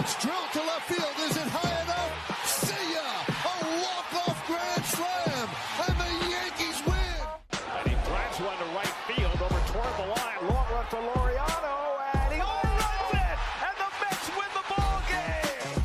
Brooks drilled to left field. Is it high enough? See ya! A walk-off grand slam, and the Yankees win. And he drives one to right field over toward the line. Long run for Laureano, and he home runs it, and the Mets win the ball game.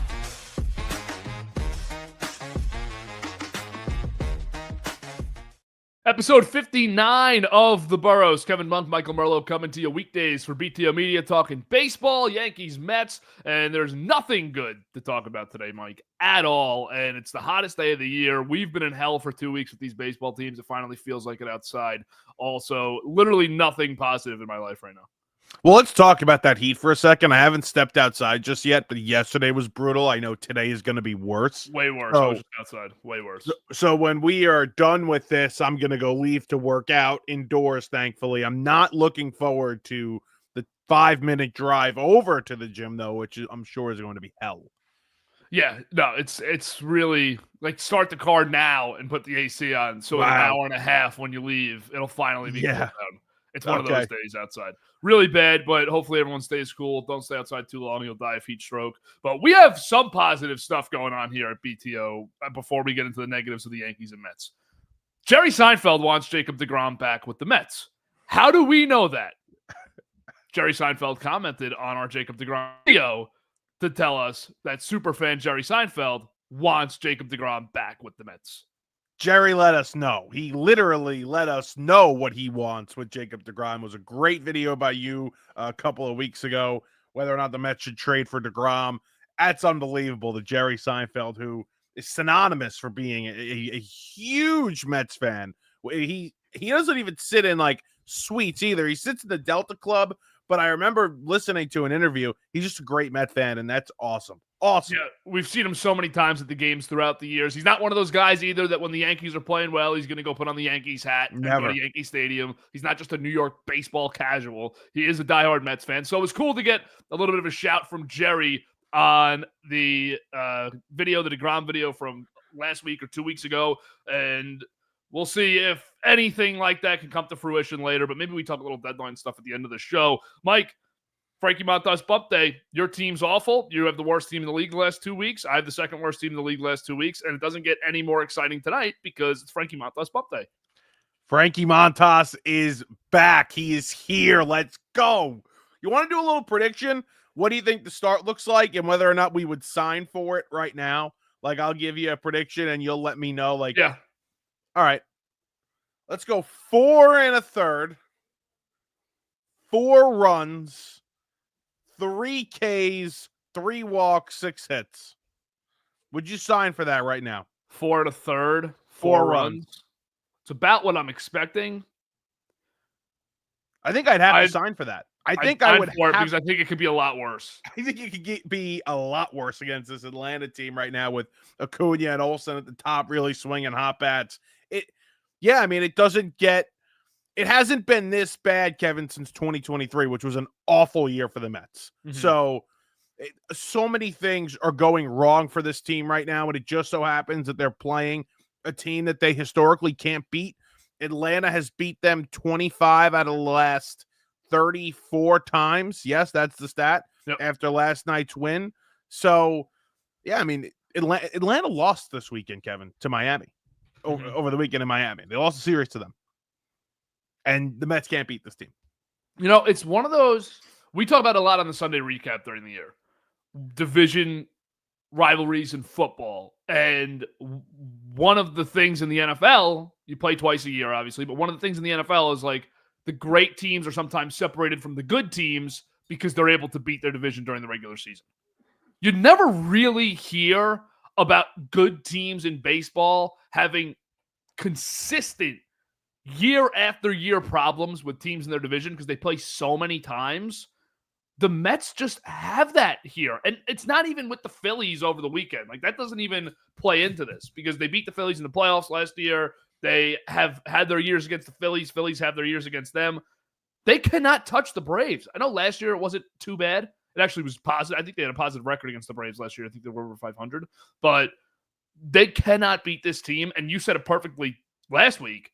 Episode 59 of The Burrows. Kevin Munt, Michael Merlo coming to you weekdays for BTO Media, talking baseball, Yankees, Mets, and there's nothing good to talk about today, Mike, at all, and it's the hottest day of the year. We've been in hell for 2 weeks with these baseball teams. It finally feels like it outside. Also, literally nothing positive in my life right now. Well, let's talk about that heat for a second. I haven't stepped outside just yet, but yesterday was brutal. I know today is going to be worse. Way worse. I was just outside. Way worse. So when we are done with this, I'm going to go leave to work out indoors, thankfully. I'm not looking forward to the 5-minute drive over to the gym, though, which I'm sure is going to be hell. Yeah, no, it's really like start the car now and put the AC on. So in an hour and a half when you leave, it'll finally be cooled down. It's one of those days outside. Really bad, but hopefully everyone stays cool. Don't stay outside too long. You'll die of heat stroke. But we have some positive stuff going on here at BTO before we get into the negatives of the Yankees and Mets. Jerry Seinfeld wants Jacob deGrom back with the Mets. How do we know that? Jerry Seinfeld commented on our Jacob deGrom video to tell us that superfan Jerry Seinfeld wants Jacob deGrom back with the Mets. Jerry let us know. He literally let us know what he wants with Jacob deGrom. It was a great video by you a couple of weeks ago, whether or not the Mets should trade for deGrom. That's unbelievable. The Jerry Seinfeld, who is synonymous for being a huge Mets fan. He doesn't even sit in like suites either. He sits in the Delta Club, but I remember listening to an interview. He's just a great Met fan, and that's awesome. Awesome. Yeah, we've seen him so many times at the games throughout the years. He's not one of those guys either that when the Yankees are playing well, he's going to go put on the Yankees hat and go to Yankee Stadium. He's not just a New York baseball casual. He is a diehard Mets fan. So it was cool to get a little bit of a shout from Jerry on the video, the deGrom video from last week or 2 weeks ago. And we'll see if anything like that can come to fruition later. But maybe we talk a little deadline stuff at the end of the show. Mike, Frankie Montas bump day. Your team's awful. You have the worst team in the league the last 2 weeks. I have the second worst team in the league the last 2 weeks. And it doesn't get any more exciting tonight because it's Frankie Montas bump day. Frankie Montas is back. He is here. Let's go. You want to do a little prediction? What do you think the start looks like and whether or not we would sign for it right now? Like, I'll give you a prediction and you'll let me know. Like, yeah. All right. Let's go 4 1/3. 4 runs. 3 Ks, 3 walks, 6 hits. Would you sign for that right now? 4 1/3, 4 runs. It's about what I'm expecting. I think I'd have to sign for that. I think I would for it because I think it could be a lot worse. I think it could be a lot worse against this Atlanta team right now with Acuna and Olsen at the top, really swinging hot bats. It hasn't been this bad, Kevin, since 2023, which was an awful year for the Mets. Mm-hmm. So many things are going wrong for this team right now, and it just so happens that they're playing a team that they historically can't beat. Atlanta has beat them 25 out of the last 34 times. Yes, that's the stat after last night's win. So, yeah, I mean, Atlanta lost this weekend, Kevin, to Miami over the weekend in Miami. They lost a series to them. And the Mets can't beat this team. You know, it's one of those we talk about a lot on the Sunday recap during the year. Division rivalries in football. And one of the things in the NFL, you play twice a year, obviously, but one of the things in the NFL is like the great teams are sometimes separated from the good teams because they're able to beat their division during the regular season. You never really hear about good teams in baseball having consistent year after year problems with teams in their division because they play so many times. The Mets just have that here. And it's not even with the Phillies over the weekend. Like, that doesn't even play into this because they beat the Phillies in the playoffs last year. They have had their years against the Phillies. Phillies have their years against them. They cannot touch the Braves. I know last year it wasn't too bad. It actually was positive. I think they had a positive record against the Braves last year. I think they were over 500. But they cannot beat this team. And you said it perfectly last week.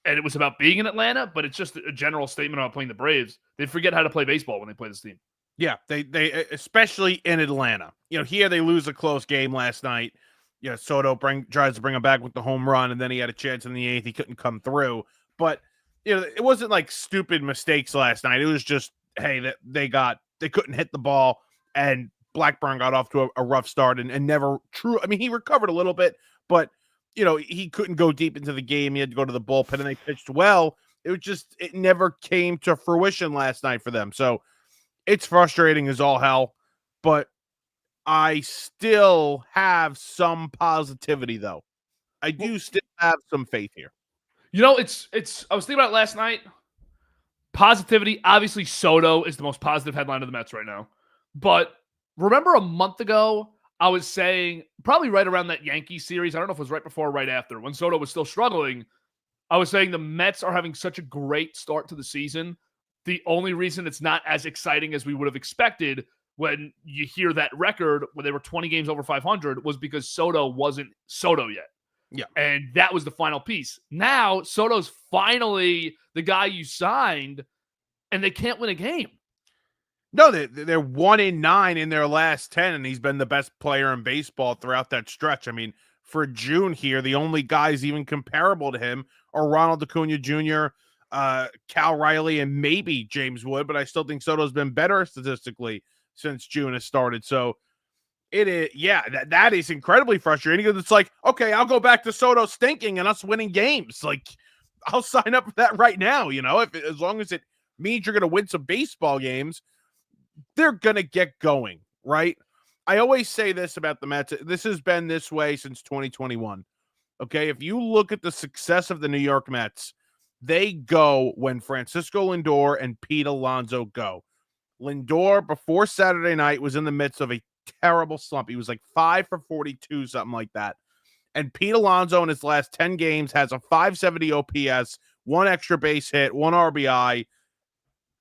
And it was about being in Atlanta, but it's just a general statement about playing the Braves. They forget how to play baseball when they play this team. Yeah, they especially in Atlanta. Here they lose a close game last night. Soto tries to bring him back with the home run, and then he had a chance in the 8th. He couldn't come through. But it wasn't like stupid mistakes last night. It was just, hey, that they couldn't hit the ball, and Blackburn got off to a rough start and never I mean, he recovered a little bit, but he couldn't go deep into the game. He had to go to the bullpen, and they pitched well. It never came to fruition last night for them. So it's frustrating as all hell, but I still have some positivity, though. I do still have some faith here. It's I was thinking about it last night. Positivity, obviously Soto is the most positive headline of the Mets right now. But remember a month ago, I was saying, probably right around that Yankees series, I don't know if it was right before or right after, when Soto was still struggling, I was saying the Mets are having such a great start to the season. The only reason it's not as exciting as we would have expected when you hear that record, when they were 20 games over 500, was because Soto wasn't Soto yet. Yeah. And that was the final piece. Now, Soto's finally the guy you signed, and they can't win a game. No, they're 1-9 in their last 10, and he's been the best player in baseball throughout that stretch. I mean, for June here, the only guys even comparable to him are Ronald Acuna Jr., Cal Riley, and maybe James Wood, but I still think Soto's been better statistically since June has started. So it is, that is incredibly frustrating because it's like, okay, I'll go back to Soto stinking and us winning games. Like, I'll sign up for that right now. As long as it means you're going to win some baseball games, they're going to get going, right? I always say this about the Mets. This has been this way since 2021. Okay, if you look at the success of the New York Mets, they go when Francisco Lindor and Pete Alonso go. Lindor, before Saturday night, was in the midst of a terrible slump. He was like 5 for 42, something like that. And Pete Alonso in his last 10 games has a 570 OPS, 1 extra base hit, 1 RBI.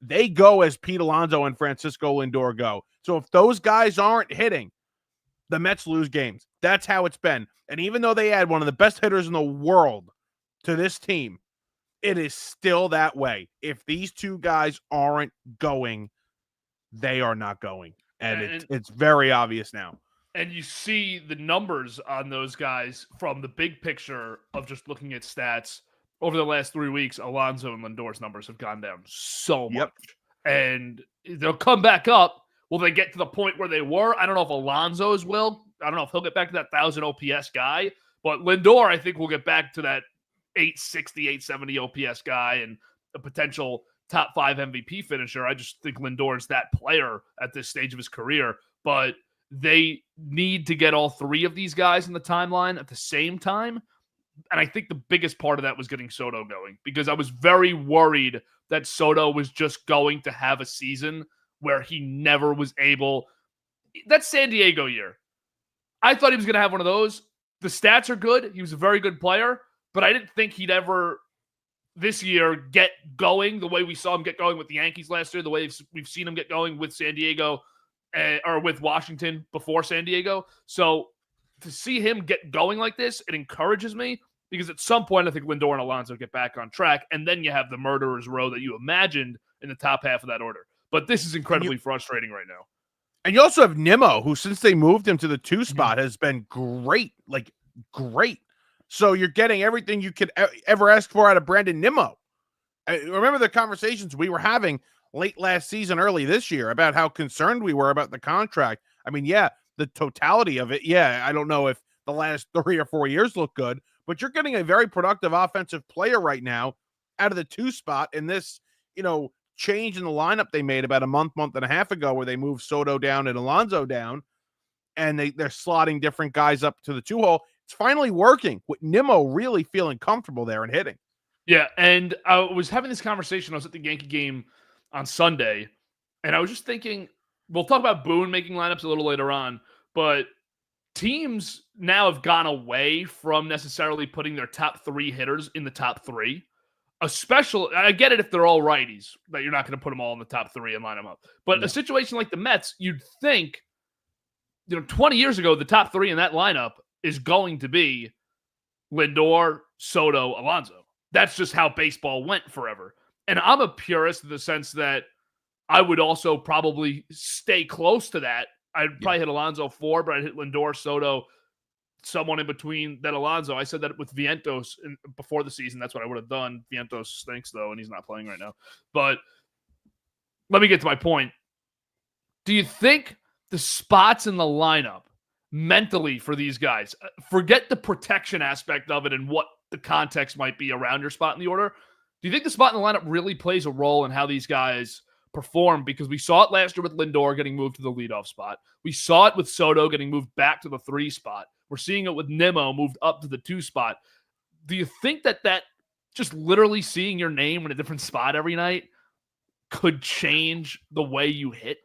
They go as Pete Alonso and Francisco Lindor go. So if those guys aren't hitting, the Mets lose games. That's how it's been. And even though they add one of the best hitters in the world to this team, it is still that way. If these two guys aren't going, they are not going. And it's very obvious now. And you see the numbers on those guys from the big picture of just looking at stats. Over the last 3 weeks, Alonso and Lindor's numbers have gone down so much. And they'll come back up. Will they get to the point where they were? I don't know if Alonso's will. I don't know if he'll get back to that 1,000 OPS guy. But Lindor, I think, will get back to that 860, 870 OPS guy and a potential top 5 MVP finisher. I just think Lindor's that player at this stage of his career. But they need to get all 3 of these guys in the timeline at the same time. And I think the biggest part of that was getting Soto going, because I was very worried that Soto was just going to have a season where he never was able. That San Diego year, I thought he was going to have one of those. The stats are good. He was a very good player, but I didn't think he'd ever this year get going the way we saw him get going with the Yankees last year, the way we've seen him get going with San Diego or with Washington before San Diego. So to see him get going like this, it encourages me. Because at some point, I think Lindor and Alonso get back on track, and then you have the murderer's row that you imagined in the top half of that order. But this is incredibly frustrating right now. And you also have Nimmo, who, since they moved him to the 2 spot, has been great, like great. So you're getting everything you could ever ask for out of Brandon Nimmo. I remember the conversations we were having late last season, early this year, about how concerned we were about the contract. I mean, the totality of it, I don't know if the last 3 or 4 years look good, but you're getting a very productive offensive player right now out of the 2 spot in this, change in the lineup they made about a month and a half ago, where they moved Soto down and Alonso down, and they're slotting different guys up to the 2 hole. It's finally working with Nimmo really feeling comfortable there and hitting. Yeah, and I was having this conversation. I was at the Yankee game on Sunday, and I was just thinking, we'll talk about Boone making lineups a little later on, but teams now have gone away from necessarily putting their top 3 hitters in the top 3. Especially, I get it if they're all righties, that you're not going to put them all in the top 3 and line them up. But a situation like the Mets, you'd think, 20 years ago, the top 3 in that lineup is going to be Lindor, Soto, Alonso. That's just how baseball went forever. And I'm a purist in the sense that I would also probably stay close to that. I'd probably hit Alonso 4, but I'd hit Lindor, Soto, someone in between that Alonso. I said that with Vientos before the season. That's what I would have done. Vientos stinks, though, and he's not playing right now. But let me get to my point. Do you think the spots in the lineup mentally for these guys, forget the protection aspect of it and what the context might be around your spot in the order, do you think the spot in the lineup really plays a role in how these guys perform? Because we saw it last year with Lindor getting moved to the leadoff spot. We saw it with Soto getting moved back to the 3 spot. We're seeing it with Nimmo moved up to the 2 spot. Do you think that just literally seeing your name in a different spot every night could change the way you hit?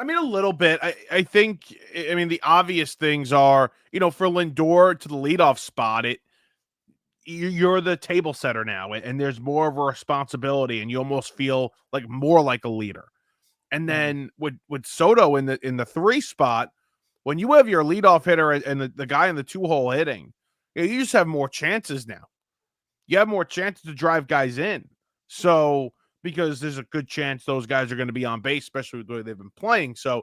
I mean, a little bit. I think, the obvious things are, for Lindor to the leadoff spot, you're the table setter now, and there's more of a responsibility, and you almost feel like more like a leader. And then with Soto in the 3 spot, when you have your leadoff hitter and the guy in the 2-hole hitting, you just have more chances now. You have more chances to drive guys in. So, because there's a good chance those guys are going to be on base, especially with the way they've been playing. So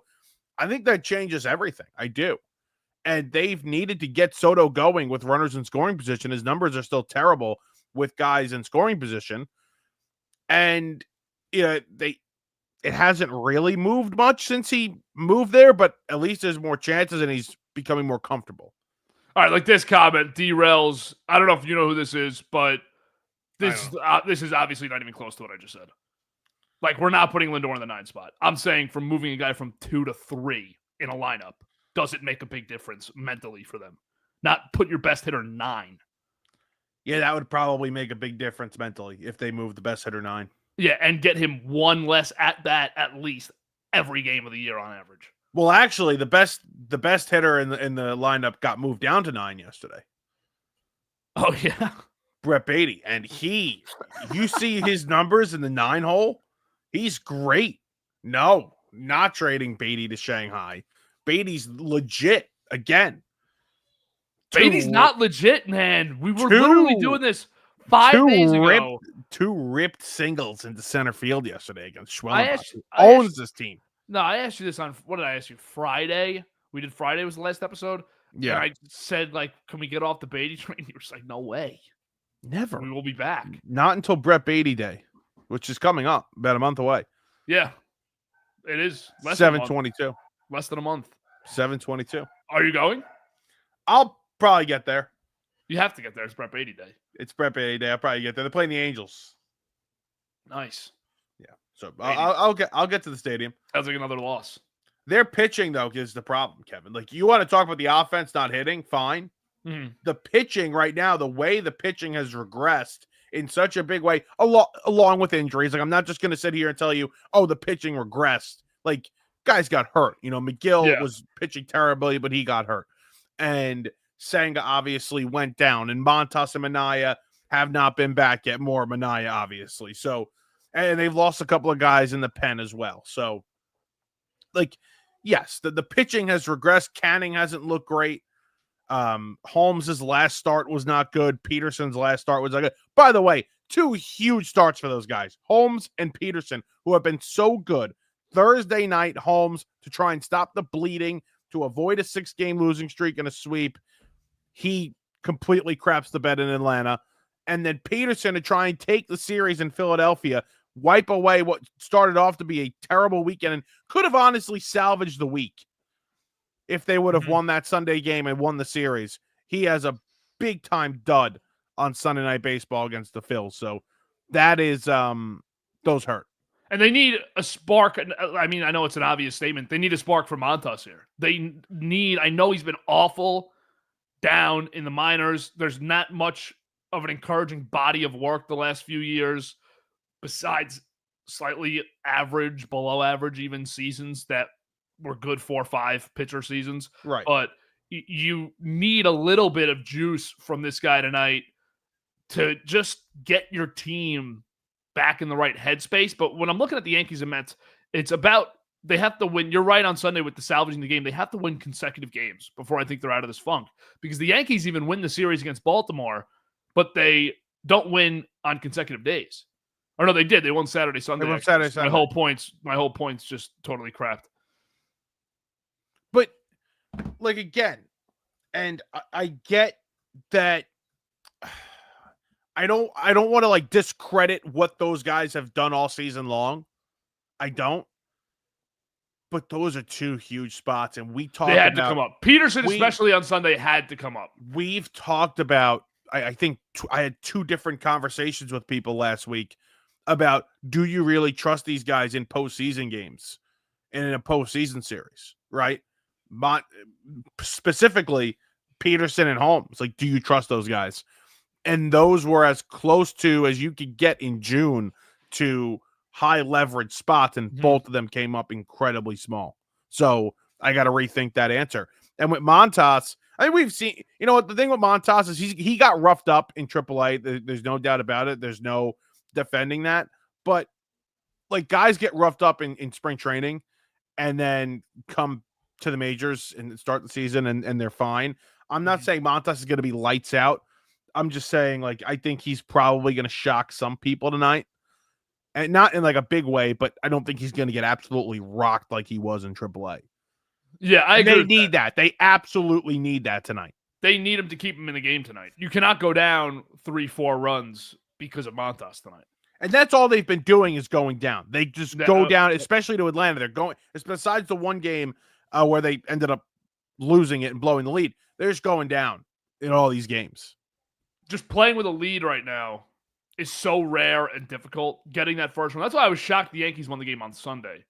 I think that changes everything. I do. And they've needed to get Soto going with runners in scoring position. His numbers are still terrible with guys in scoring position. And it hasn't really moved much since he moved there, but at least there's more chances and he's becoming more comfortable. All right, like this comment derails. I don't know if you know who this is, but this is obviously not even close to what I just said. Like, we're not putting Lindor in the 9 spot. I'm saying from moving a guy from 2 to 3 in a lineup, does it make a big difference mentally for them? Not put your best hitter 9. Yeah, that would probably make a big difference mentally if they move the best hitter 9. Yeah, and get him 1 less at bat at least every game of the year on average. Well, actually, the best hitter in the lineup got moved down to 9 yesterday. Oh yeah, Brett Beatty, and you see his numbers in the 9 hole. He's great. No, not trading Beatty to Shanghai. Beatty's legit again. Beatty's not legit, man. We were literally doing this 5 days ago. 2 ripped singles into center field yesterday against Schwellenbach, who owns this team. No, I asked you this on, what did I ask you? Friday? We did Friday was the last episode. Yeah. And I said, like, can we get off the Beatty train? You were just like, no way. Never. We will be back. Not until Brett Beatty Day, which is coming up about a month away. Yeah. It is. 7/22. Less than a month. 7/22. Are you going? I'll probably get there. You have to get there. It's Brett Beatty Day. It's Brett Beatty Day. I'll probably get there. They're playing the Angels. Nice. Yeah. So I'll get to the stadium. Sounds like another loss. Their pitching, though, is the problem, Kevin. Like, you want to talk about the offense not hitting? Fine. Mm-hmm. The pitching right now, the way the pitching has regressed in such a big way, along with injuries. Like, I'm not just going to sit here and tell you, oh, the pitching regressed. Like, guys got hurt. McGill was pitching terribly, but he got hurt. And Senga obviously went down. And Montas and Minaya have not been back yet. More Minaya, obviously. So, and they've lost a couple of guys in the pen as well. So, like, yes, the pitching has regressed. Canning hasn't looked great. Holmes's last start was not good. Peterson's last start was not good. By the way, 2 huge starts for those guys, Holmes and Peterson, who have been so good. Thursday night, Holmes, to try and stop the bleeding, to avoid a 6-game losing streak and a sweep. He completely craps the bed in Atlanta. And then Peterson to try and take the series in Philadelphia, wipe away what started off to be a terrible weekend and could have honestly salvaged the week if they would have won that Sunday game and won the series. He has a big-time dud on Sunday Night Baseball against the Phils. So that is those hurt. And they need a spark. I mean, I know it's an obvious statement. They need a spark for Montas here. I know he's been awful down in the minors. There's not much of an encouraging body of work the last few years, besides slightly average, below average even seasons that were good 4 or 5 pitcher seasons. Right. But you need a little bit of juice from this guy tonight to just get your team back in the right headspace. But when I'm looking at the Yankees and Mets, it's about they have to win. You're right on Sunday with the salvaging the game. They have to win consecutive games before I think they're out of this funk. Because the Yankees even win the series against Baltimore, but they don't win on consecutive days. Or no, they did. They won Saturday, Sunday. They won actually. Saturday, So my whole point's just totally crapped. But like again, and I get that. I don't want to like discredit what those guys have done all season long. I don't. But those are two huge spots, and we talked They had about, to come up. Peterson, especially on Sunday, had to come up. We've talked about. I think I had two different conversations with people last week about, do you really trust these guys in postseason games and in a postseason series, right? Specifically, Peterson and Holmes. Like, do you trust those guys? And those were as close to as you could get in June to high leverage spots, and both of them came up incredibly small. So I got to rethink that answer. And with Montas, I think we've seen, you know what, the thing with Montas is he got roughed up in AAA. There's no doubt about it. There's no defending that. But like, guys get roughed up in spring training and then come to the majors and start the season and they're fine. I'm not saying Montas is going to be lights out. I'm just saying, like, I think he's probably going to shock some people tonight. And not in like a big way, but I don't think he's going to get absolutely rocked like he was in AAA. Yeah, I agree. They need that. They absolutely need that tonight. They need him to keep him in the game tonight. You cannot go down 3-4 runs because of Montas tonight. And that's all they've been doing, is going down. They just go down, especially to Atlanta. They're going, besides the one game where they ended up losing it and blowing the lead, they're just going down in all these games. Just playing with a lead right now is so rare and difficult. Getting that first one. That's why I was shocked the Yankees won the game on Sunday.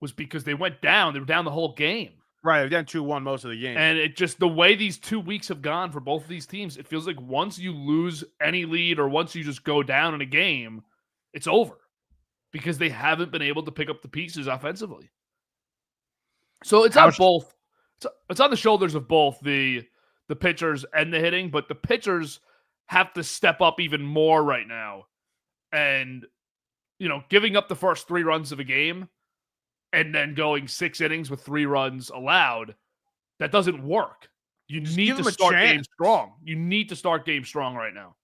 Was because they went down. They were down the whole game. Right, they're down 2-1 most of the game. And it just, the way these 2 weeks have gone for both of these teams, it feels like once you lose any lead or once you just go down in a game, it's over. Because they haven't been able to pick up the pieces offensively. So it's on both. It's on the shoulders of both the pitchers and the hitting, but the pitchers have to step up even more right now. And, you know, giving up the first 3 runs of a game and then going 6 innings with 3 runs allowed, that doesn't work. You need to start game strong. You need to start game strong right now.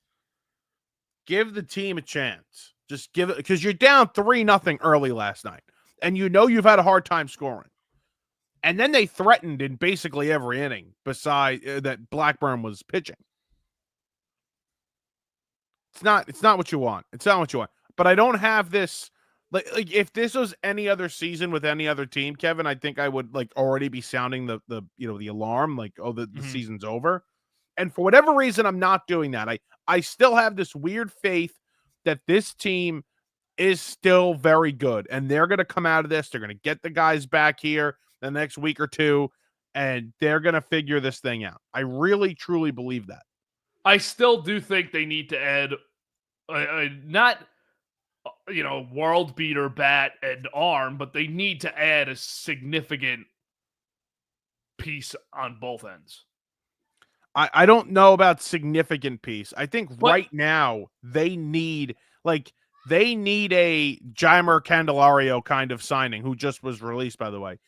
Give the team a chance. Just give it, because you're down 3-0 early last night. And you know you've had a hard time scoring. And then they threatened in basically every inning beside that Blackburn was pitching. It's not what you want. It's not what you want. But I don't have this. Like if this was any other season with any other team, Kevin, I think I would like already be sounding the alarm, like, oh, the season's over. And for whatever reason, I'm not doing that. I still have this weird faith that this team is still very good, and they're going to come out of this. They're going to get the guys back here the next week or two, and they're going to figure this thing out. I really, truly believe that. I still do think they need to add not, world beater bat and arm, but they need to add a significant piece on both ends. I don't know about significant piece. I think right now they need a Jeimer Candelario kind of signing, who just was released, by the way.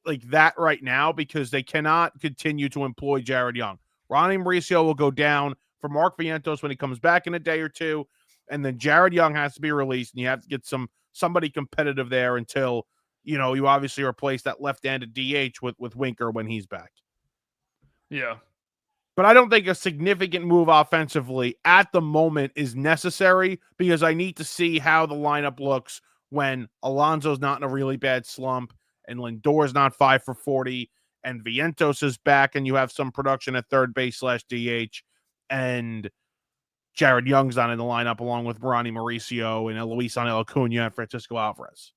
Like that right now, because they cannot continue to employ Jared Young. Ronnie Mauricio will go down for Mark Vientos when he comes back in a day or two. And then Jared Young has to be released, and you have to get somebody competitive there until, you obviously replace that left-handed DH with Winker when he's back. Yeah. But I don't think a significant move offensively at the moment is necessary, because I need to see how the lineup looks when Alonso's not in a really bad slump and Lindor's not 5 for 40 and Vientos is back and you have some production at third base /DH and Jared Young's not in the lineup along with Ronnie Mauricio and Luis Angel Acuna and Francisco Alvarez.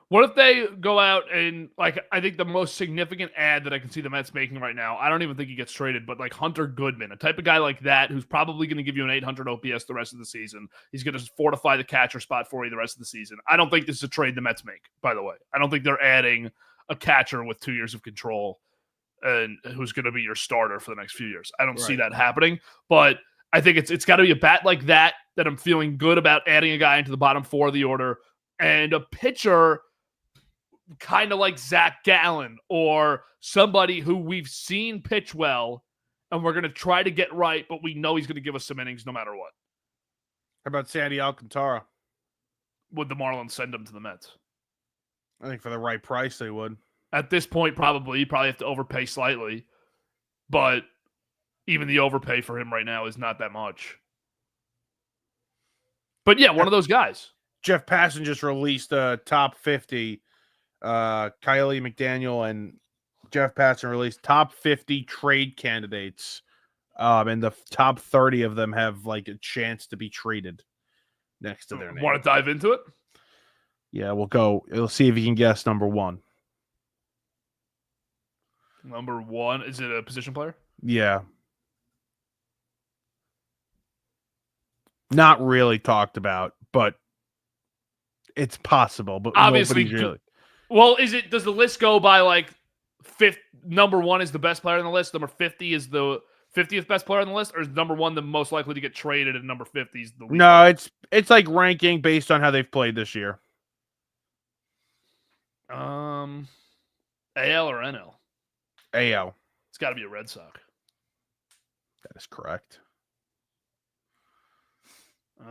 What if they go out and, I think the most significant ad that I can see the Mets making right now, I don't even think he gets traded, but Hunter Goodman, a type of guy like that who's probably going to give you an 800 OPS the rest of the season. He's going to fortify the catcher spot for you the rest of the season. I don't think this is a trade the Mets make, by the way. I don't think they're adding a catcher with 2 years of control and who's going to be your starter for the next few years. I don't see that happening, but I think it's got to be a bat like that I'm feeling good about adding a guy into the bottom 4 of the order, and a pitcher kind of like Zach Gallen or somebody who we've seen pitch well and we're going to try to get right, but we know he's going to give us some innings no matter what. How about Sandy Alcantara? would the Marlins send him to the Mets? I think for the right price they would. At this point, probably. You probably have to overpay slightly. But even the overpay for him right now is not that much. But yeah, one of those guys. Jeff Passan just released a top 50. Kylie McDaniel and Jeff Passan released top 50 trade candidates. And the top 30 of them have like a chance to be traded next to their name. Want to dive into it? Yeah, we'll go. We'll see if you can guess number one. Number one, is it a position player? Yeah. Not really talked about, but it's possible. But obviously, really. Well, does the list go by like fifth? Number one is the best player on the list. Number 50 is the 50th best player on the list, or is number one the most likely to get traded, and number 50 is the least? No, it's like ranking based on how they've played this year. AL or NL? AL. It's got to be a Red Sox. That is correct. The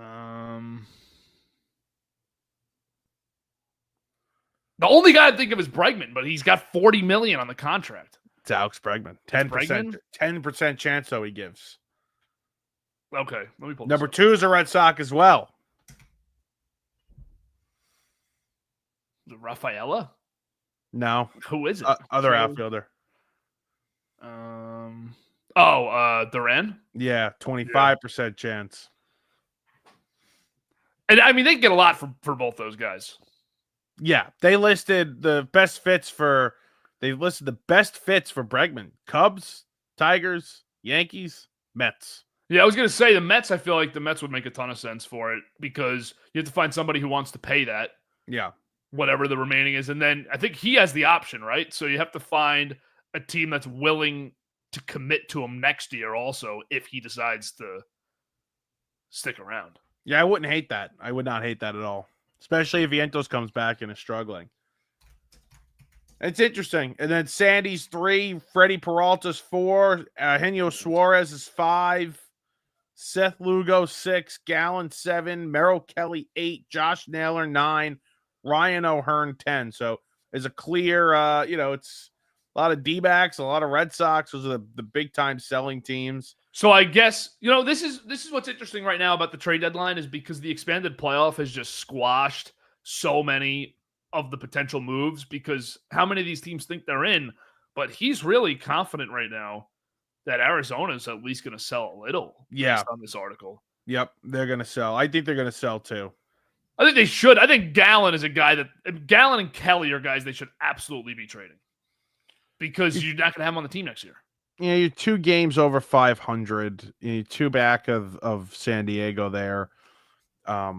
only guy I think of is Bregman, but he's got $40 million on the contract. It's Alex Bregman. 10% chance though he gives. Okay, let me pull Number two is a Red Sox as well. The Rafaela? No. Who is it? Other outfielder. Duran? Yeah, 25% chance. And I mean, they get a lot for both those guys. Yeah, they listed the best fits for Bregman. Cubs, Tigers, Yankees, Mets. Yeah, I was going to say the Mets, I feel like the Mets would make a ton of sense for it because you have to find somebody who wants to pay that. Yeah. Whatever the remaining is. And then I think he has the option, right? So you have to find a team that's willing to commit to him next year also if he decides to stick around. Yeah, I wouldn't hate that. I would not hate that at all. Especially if Vientos comes back and is struggling. It's interesting. And then Sandy's 3, Freddie Peralta's 4, Eugenio Suarez is 5, Seth Lugo 6, Gallen 7, Merrill Kelly 8, Josh Naylor 9, Ryan O'Hearn 10. So there's a clear, it's a lot of D-backs, a lot of Red Sox. Those are the big-time selling teams. So I guess, this is what's interesting right now about the trade deadline is because the expanded playoff has just squashed so many of the potential moves because how many of these teams think they're in? But he's really confident right now that Arizona's at least going to sell a little based on this article. Yep, they're going to sell. I think they're going to sell too. I think they should. I think Gallen is a guy Gallen and Kelly are guys they should absolutely be trading because you're not going to have them on the team next year. Yeah, you're 2 games over 500. You're 2 back of San Diego there. I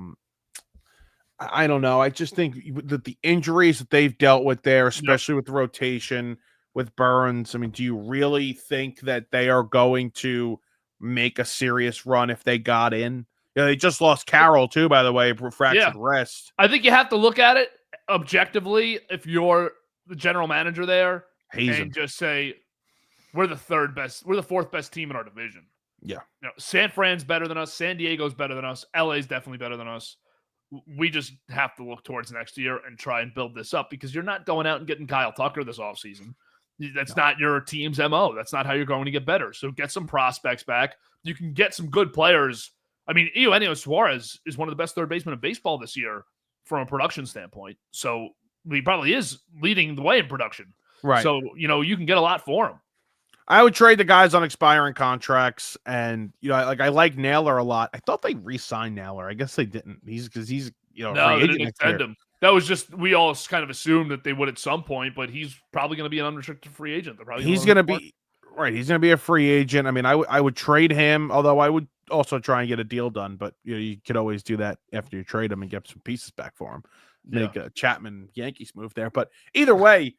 don't know. I just think that the injuries that they've dealt with there, especially with the rotation, with Burns, I mean, do you really think that they are going to make a serious run if they got in? Yeah, they just lost Carroll too, by the way, fractured wrist. I think you have to look at it objectively if you're the general manager there and just say, we're the 4th best team in our division. Yeah. San Fran's better than us. San Diego's better than us. LA's definitely better than us. We just have to look towards next year and try and build this up because you're not going out and getting Kyle Tucker this offseason. That's not your team's MO. That's not how you're going to get better. So get some prospects back. You can get some good players. I mean, Eugenio Suarez is one of the best third basemen in baseball this year from a production standpoint. So he probably is leading the way in production. Right. So, you can get a lot for him. I would trade the guys on expiring contracts, and I like Naylor a lot. I thought they re-signed Naylor. I guess they didn't. He's no, free they agent didn't extend him. That was just we all kind of assumed that they would at some point, but he's probably going to be an unrestricted free agent. He's going to be right. He's going to be a free agent. I mean, I would trade him, although I would also try and get a deal done. But you could always do that after you trade him and get some pieces back for him. Make a Chapman Yankees move there. But either way,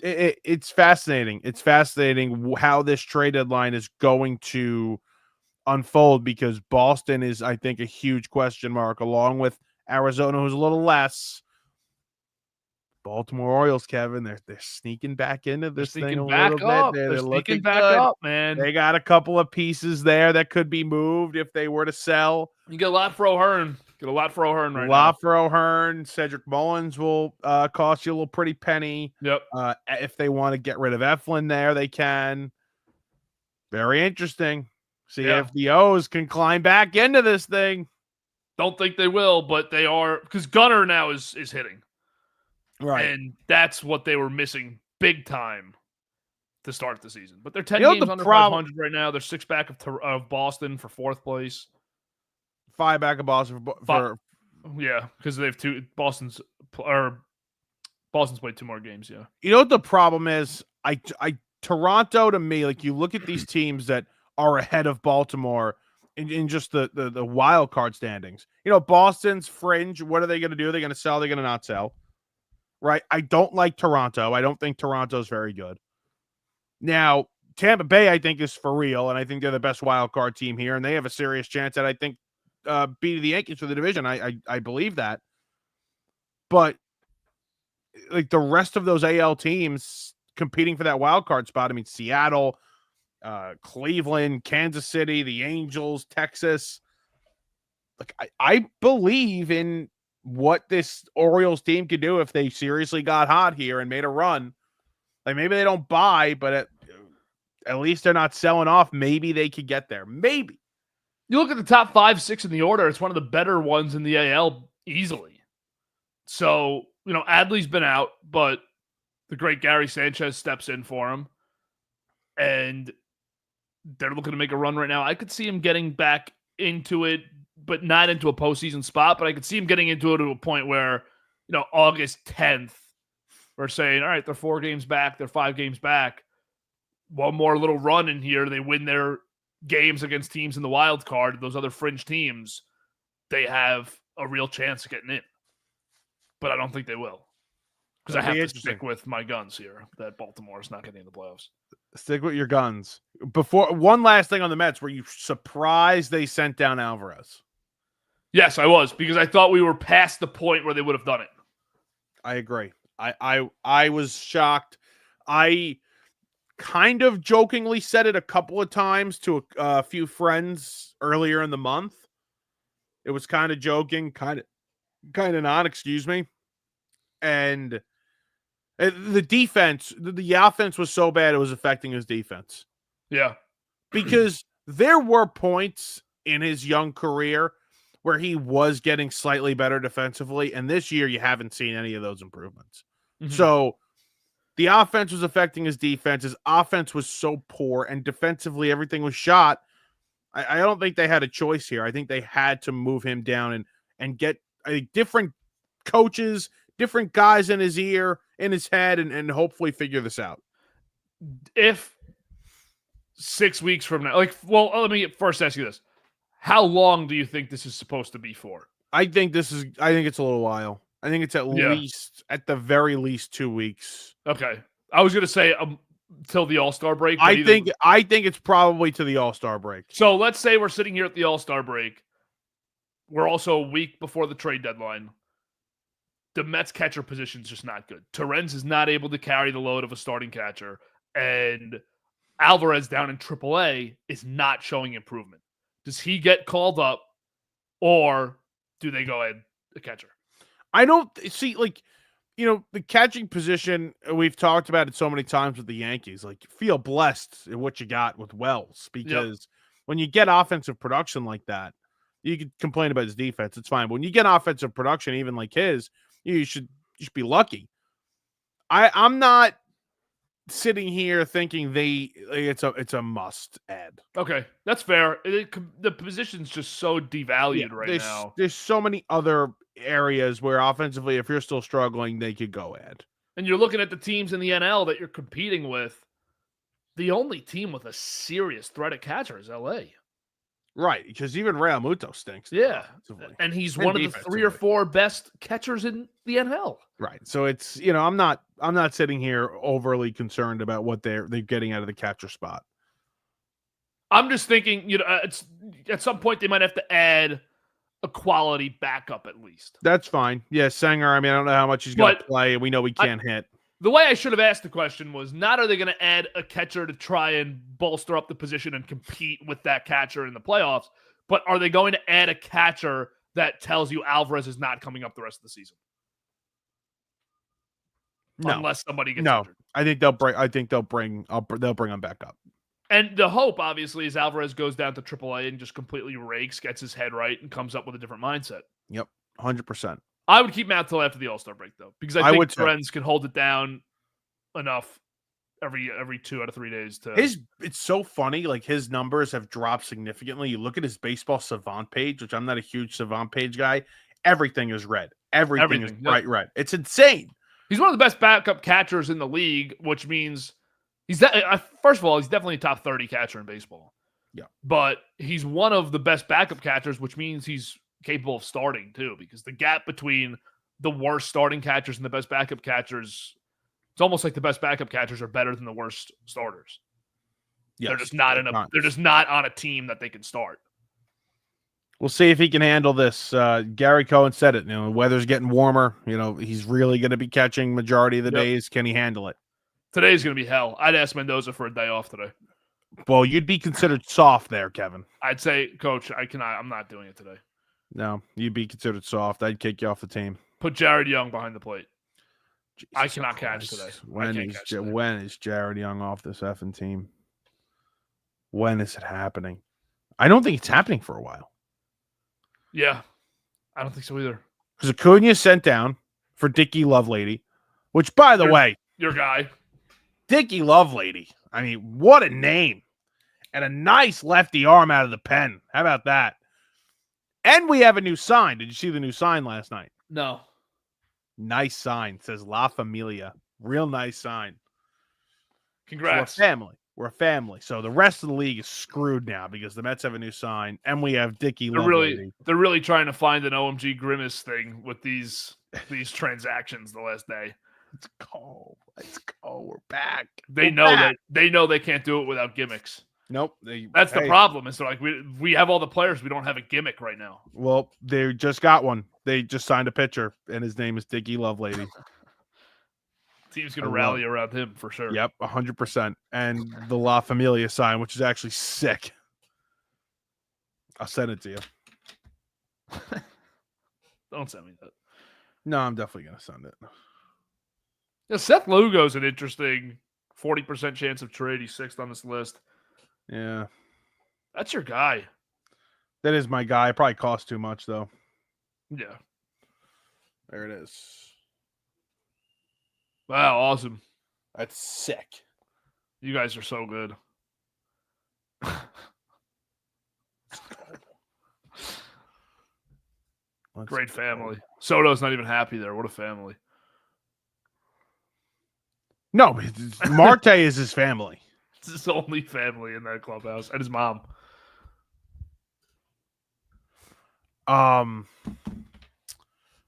it's fascinating. It's fascinating how this trade deadline is going to unfold because Boston is, I think, a huge question mark, along with Arizona, who's a little less. Baltimore Orioles, Kevin, they're sneaking back into this thing a little bit. They're looking back good. up, man. They got a couple of pieces there that could be moved if they were to sell. You get a lot for O'Hearn. Get a lot for O'Hearn right now. A lot for O'Hearn. Cedric Mullins will cost you a little pretty penny. Yep. If they want to get rid of Eflin there, they can. Very interesting. See if the O's can climb back into this thing. Don't think they will, but they are, because Gunnar now is hitting. Right. And that's what they were missing big time to start the season. But they're 10 games under 500 right now. They're 6 back of Boston for 4th place. 5 back of Boston yeah, because they have Boston's played 2 more games. Yeah. You know what the problem is? Toronto, to me, like, you look at these teams that are ahead of Baltimore in just the wild card standings. You know, Boston's fringe. What are they going to do? They're going to sell. They're going to not sell. Right? I don't like Toronto. I don't think Toronto's very good. Now, Tampa Bay, I think, is for real, and I think they're the best wild card team here, and they have a serious chance at, I think, beating the Yankees for the division. I believe that. But like the rest of those AL teams competing for that wild card spot, I mean, Seattle, Cleveland, Kansas City, the Angels, Texas. Like I believe in what this Orioles team could do if they seriously got hot here and made a run. Like, maybe they don't buy, but at least they're not selling off. Maybe they could get there. Maybe. You look at the top 5, 6 in the order, it's one of the better ones in the AL easily. So, you know, Adley's been out, but the great Gary Sanchez steps in for him. And they're looking to make a run right now. I could see him getting back into it, but not into a postseason spot. But I could see him getting into it to a point where, you know, August 10th, we're saying, all right, they're 4 games back, they're 5 games back. One more little run in here. They win their games against teams in the wild card, those other fringe teams, they have a real chance of getting in. But I don't think they will. Because I have to stick with my guns here that Baltimore is not getting in the playoffs. Stick with your guns. Before, one last thing on the Mets, were you surprised they sent down Alvarez? Yes, I was, because I thought we were past the point where they would have done it. I agree. I was shocked. I kind of jokingly said it a couple of times to a few friends earlier in the month. It was kind of joking, kind of not, excuse me. And the defense, the offense was so bad it was affecting his defense. Yeah. Because there were points in his young career where he was getting slightly better defensively, and this year you haven't seen any of those improvements. Mm-hmm. So the offense was affecting his defense. His offense was so poor, and defensively everything was shot. I don't think they had a choice here. I think they had to move him down and get different coaches, different guys in his ear, in his head, and hopefully figure this out. If 6 weeks from now, let me first ask you this. How long do you think this is supposed to be for? I think it's a little while. I think it's at the very least 2 weeks. Okay. I was going to say till the All-Star break. I think it's probably to the All-Star break. So let's say we're sitting here at the All-Star break. We're also a week before the trade deadline. The Mets catcher position is just not good. Torrens is not able to carry the load of a starting catcher, and Alvarez down in AAA is not showing improvement. Does he get called up, or do they go ahead the catcher? I don't see, the catching position, we've talked about it so many times with the Yankees. Like, feel blessed in what you got with Wells, because when you get offensive production like that, you could complain about his defense. It's fine. But when you get offensive production, even like his, you should be lucky. I'm not sitting here thinking it's a must add. Okay, that's fair. The position's just so devalued now. There's so many other areas where offensively, if you're still struggling, they could go add. And you're looking at the teams in the NL that you're competing with. The only team with a serious threat at catcher is LA. Right, because even Real Muto stinks. Yeah, and he's one of the 3 or 4 best catchers in the NL. Right, so it's I'm not sitting here overly concerned about what they're getting out of the catcher spot. I'm just thinking, it's at some point they might have to add a quality backup at least. That's fine. Yeah, Sanger. I mean, I don't know how much he's going to play. We know he can't hit. The way I should have asked the question was not are they going to add a catcher to try and bolster up the position and compete with that catcher in the playoffs, but are they going to add a catcher that tells you Alvarez is not coming up the rest of the season. No. Unless somebody gets No. injured. I think they'll bring him back up. And the hope, obviously, is Alvarez goes down to AAA and just completely rakes, gets his head right, and comes up with a different mindset. Yep, 100%. I would keep him out till after the All-Star break, though, because I think Lorenz can hold it down enough every 2 out of 3 days to. It's so funny. Like, his numbers have dropped significantly. You look at his baseball savant page, which I'm not a huge savant page guy. Everything is red. Everything is bright red. It's insane. He's one of the best backup catchers in the league, which means first of all, he's definitely a top 30 catcher in baseball. Yeah. But he's one of the best backup catchers, which means he's capable of starting too, because the gap between the worst starting catchers and the best backup catchers, it's almost like the best backup catchers are better than the worst starters. Yes, they're just not on a team that they can start. We'll see if he can handle this. Gary Cohen said it. The weather's getting warmer. He's really going to be catching majority of the days. Can he handle it? Today's going to be hell. I'd ask Mendoza for a day off today. Well, you'd be considered soft there, Kevin. I'd say, Coach, I'm not doing it today. No, you'd be considered soft. I'd kick you off the team. Put Jared Young behind the plate. Jesus I cannot catch today. When is Jared Young off this effing team? When is it happening? I don't think it's happening for a while. Yeah, I don't think so either. Because Acuna sent down for Dickie Lovelady, which, by the way, your guy, Dickie Lovelady. I mean, what a name. And a nice lefty arm out of the pen. How about that? And we have a new sign. Did you see the new sign last night? No. Nice sign. It says La Familia. Real nice sign. Congrats. So we're a family. So the rest of the league is screwed now because the Mets have a new sign and we have Dickie Lovelady. They're really trying to find an OMG Grimace thing with these transactions the last day. Let's go. We're back. They know they can't do it without gimmicks. Nope. That's the problem. Is like we have all the players, we don't have a gimmick right now. Well, they just got one. They just signed a pitcher, and his name is Dickie Lovelady. Team's going to rally around him for sure. Yep, 100%. And the La Familia sign, which is actually sick. I'll send it to you. Don't send me that. No, I'm definitely going to send it. Yeah, Seth Lugo's an interesting 40% chance of trade. He's 6th on this list. Yeah. That's your guy. That is my guy. Probably cost too much, though. Yeah. There it is. Wow, awesome. That's sick. You guys are so good. Great family. Soto's not even happy there. What a family. No, Marte is his family. It's his only family in that clubhouse. And his mom. Well,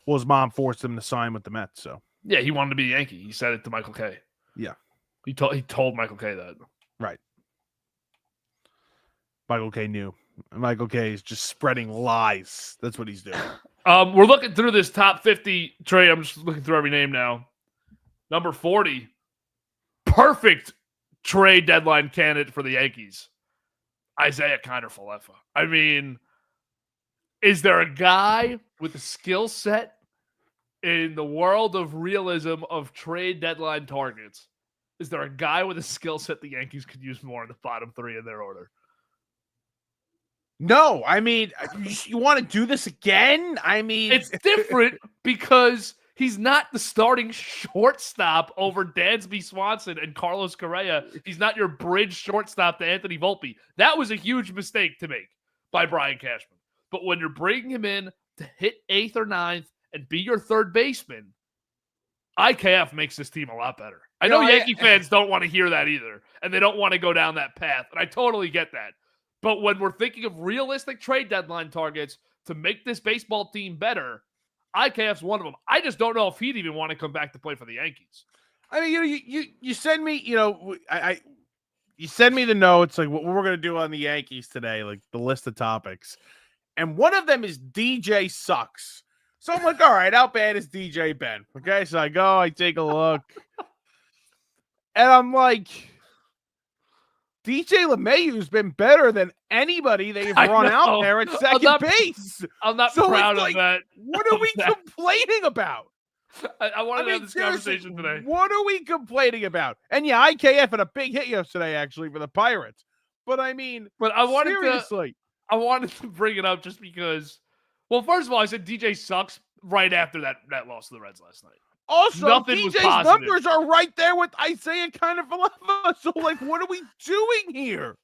his mom forced him to sign with the Mets, so. Yeah, he wanted to be a Yankee. He said it to Michael Kay. Yeah. He told Michael Kay that. Right. Michael Kay knew. Michael Kay is just spreading lies. That's what he's doing. We're looking through this top 50 trade. I'm just looking through every name now. Number 40. Perfect trade deadline candidate for the Yankees. Isaiah Kiner-Falefa. I mean, is there a guy with a skill set in the world of realism of trade deadline targets? Is there a guy with a skill set the Yankees could use more in the bottom 3 in their order? No, I mean, you want to do this again? I mean, it's different because he's not the starting shortstop over Dansby Swanson and Carlos Correa. He's not your bridge shortstop to Anthony Volpe. That was a huge mistake to make by Brian Cashman. But when you're bringing him in to hit 8th or 9th and be your third baseman, IKF makes this team a lot better. I know Yankee fans don't want to hear that either, and they don't want to go down that path, and I totally get that. But when we're thinking of realistic trade deadline targets to make this baseball team better, IKF's one of them. I just don't know if he'd even want to come back to play for the Yankees. I mean, you send me, you send me the notes, like what we're going to do on the Yankees today, like the list of topics. And one of them is DJ sucks. So I'm like, all right, how bad is DJ been? Okay, so I take a look. And I'm like, DJ LeMahieu's been better than anybody they've I run out know. there at I'm second not- base. I'm not So proud it's of like, that. What are we complaining about? I wanted to have this Seriously, conversation today. what are we complaining about? And yeah, IKF had a big hit yesterday, actually, for the Pirates. But I mean, But I wanted seriously. I wanted to bring it up just because. Well, first of all, I said DJ sucks right after that loss to the Reds last night. Also, Nothing was DJ's positive. numbers are right there with Isaiah Kiner-Falefa. So, like, what are we doing here?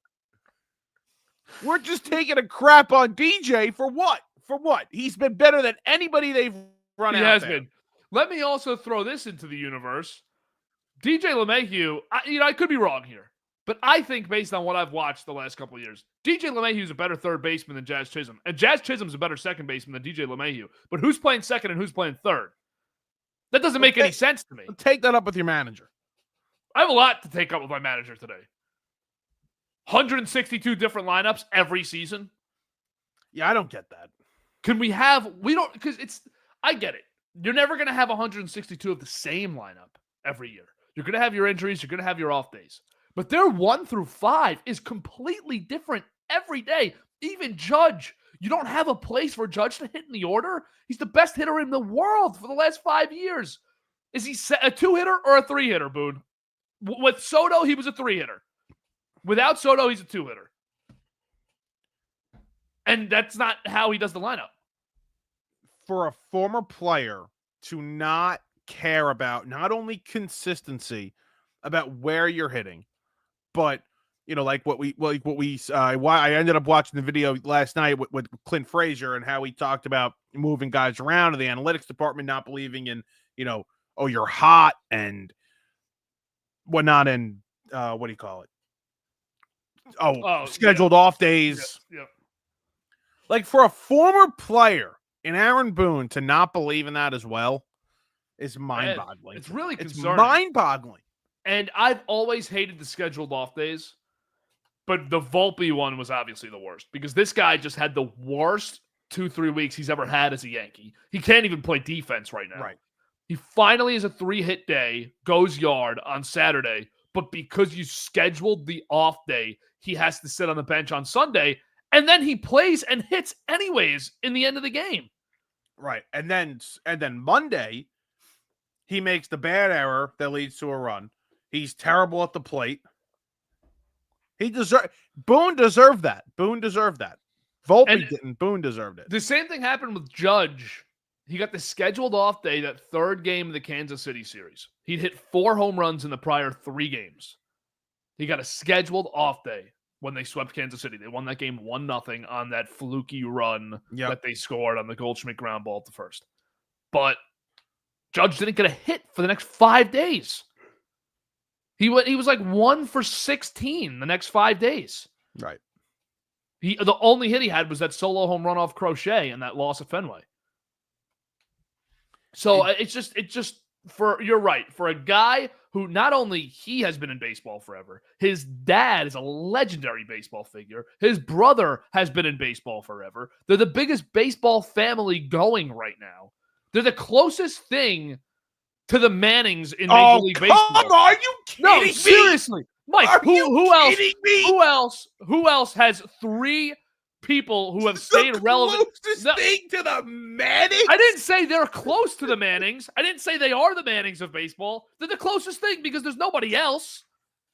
We're just taking a crap on DJ for what? For what? He's been better than anybody they've run He out has there. been. Let me also throw this into the universe. DJ LeMahieu, I could be wrong here, but I think based on what I've watched the last couple of years, DJ LeMahieu is a better third baseman than Jazz Chisholm. And Jazz Chisholm's a better second baseman than DJ LeMahieu. But who's playing second and who's playing third? That doesn't make any sense to me. Take that up with your manager. I have a lot to take up with my manager today. 162 different lineups every season. Yeah, I don't get that. I get it. You're never going to have 162 of the same lineup every year. You're going to have your injuries. You're going to have your off days. But their 1 through 5 is completely different every day. Even Judge, you don't have a place for Judge to hit in the order. He's the best hitter in the world for the last 5 years. Is he a 2-hitter or a 3-hitter, Boone? With Soto, he was a 3-hitter. Without Soto, he's a 2-hitter. And that's not how he does the lineup. For a former player to not care about not only consistency about where you're hitting, but I ended up watching the video last night with Clint Frazier and how he talked about moving guys around in the analytics department, not believing in, oh, you're hot and whatnot. And what do you call it? Scheduled off days. Yeah. Like for a former player in Aaron Boone to not believe in that as well is mind-boggling. It's really concerning. It's mind-boggling. And I've always hated the scheduled off days, but the Volpe one was obviously the worst because this guy just had the worst 2-3 weeks he's ever had as a Yankee. He can't even play defense right now. Right. He finally has a 3-hit day, goes yard on Saturday, but because you scheduled the off day, he has to sit on the bench on Sunday, and then he plays and hits anyways in the end of the game. Right. And then Monday, he makes the bad error that leads to a run. He's terrible at the plate. Boone deserved that. Volpe didn't. Boone deserved it. The same thing happened with Judge. He got the scheduled off day that third game of the Kansas City series. He'd hit 4 home runs in the prior 3 games. He got a scheduled off day when they swept Kansas City. They won that game 1-0 on that fluky run that they scored on the Goldschmidt ground ball at the first. But Judge didn't get a hit for the next 5 days. He was like 1 for 16 the next 5 days. Right. The only hit he had was that solo home run off Crochet and that loss at Fenway. So it's just you're right. For a guy who not only he has been in baseball forever, his dad is a legendary baseball figure. His brother has been in baseball forever. They're the biggest baseball family going right now. They're the closest thing to the Mannings in Major League Baseball. Are you kidding me? Seriously. Mike, who else? Kidding me? Who else has 3 people who have stayed relevant? Closest thing to the Mannings? I didn't say they're close to the Mannings. I didn't say they are the Mannings of baseball. They're the closest thing because there's nobody else.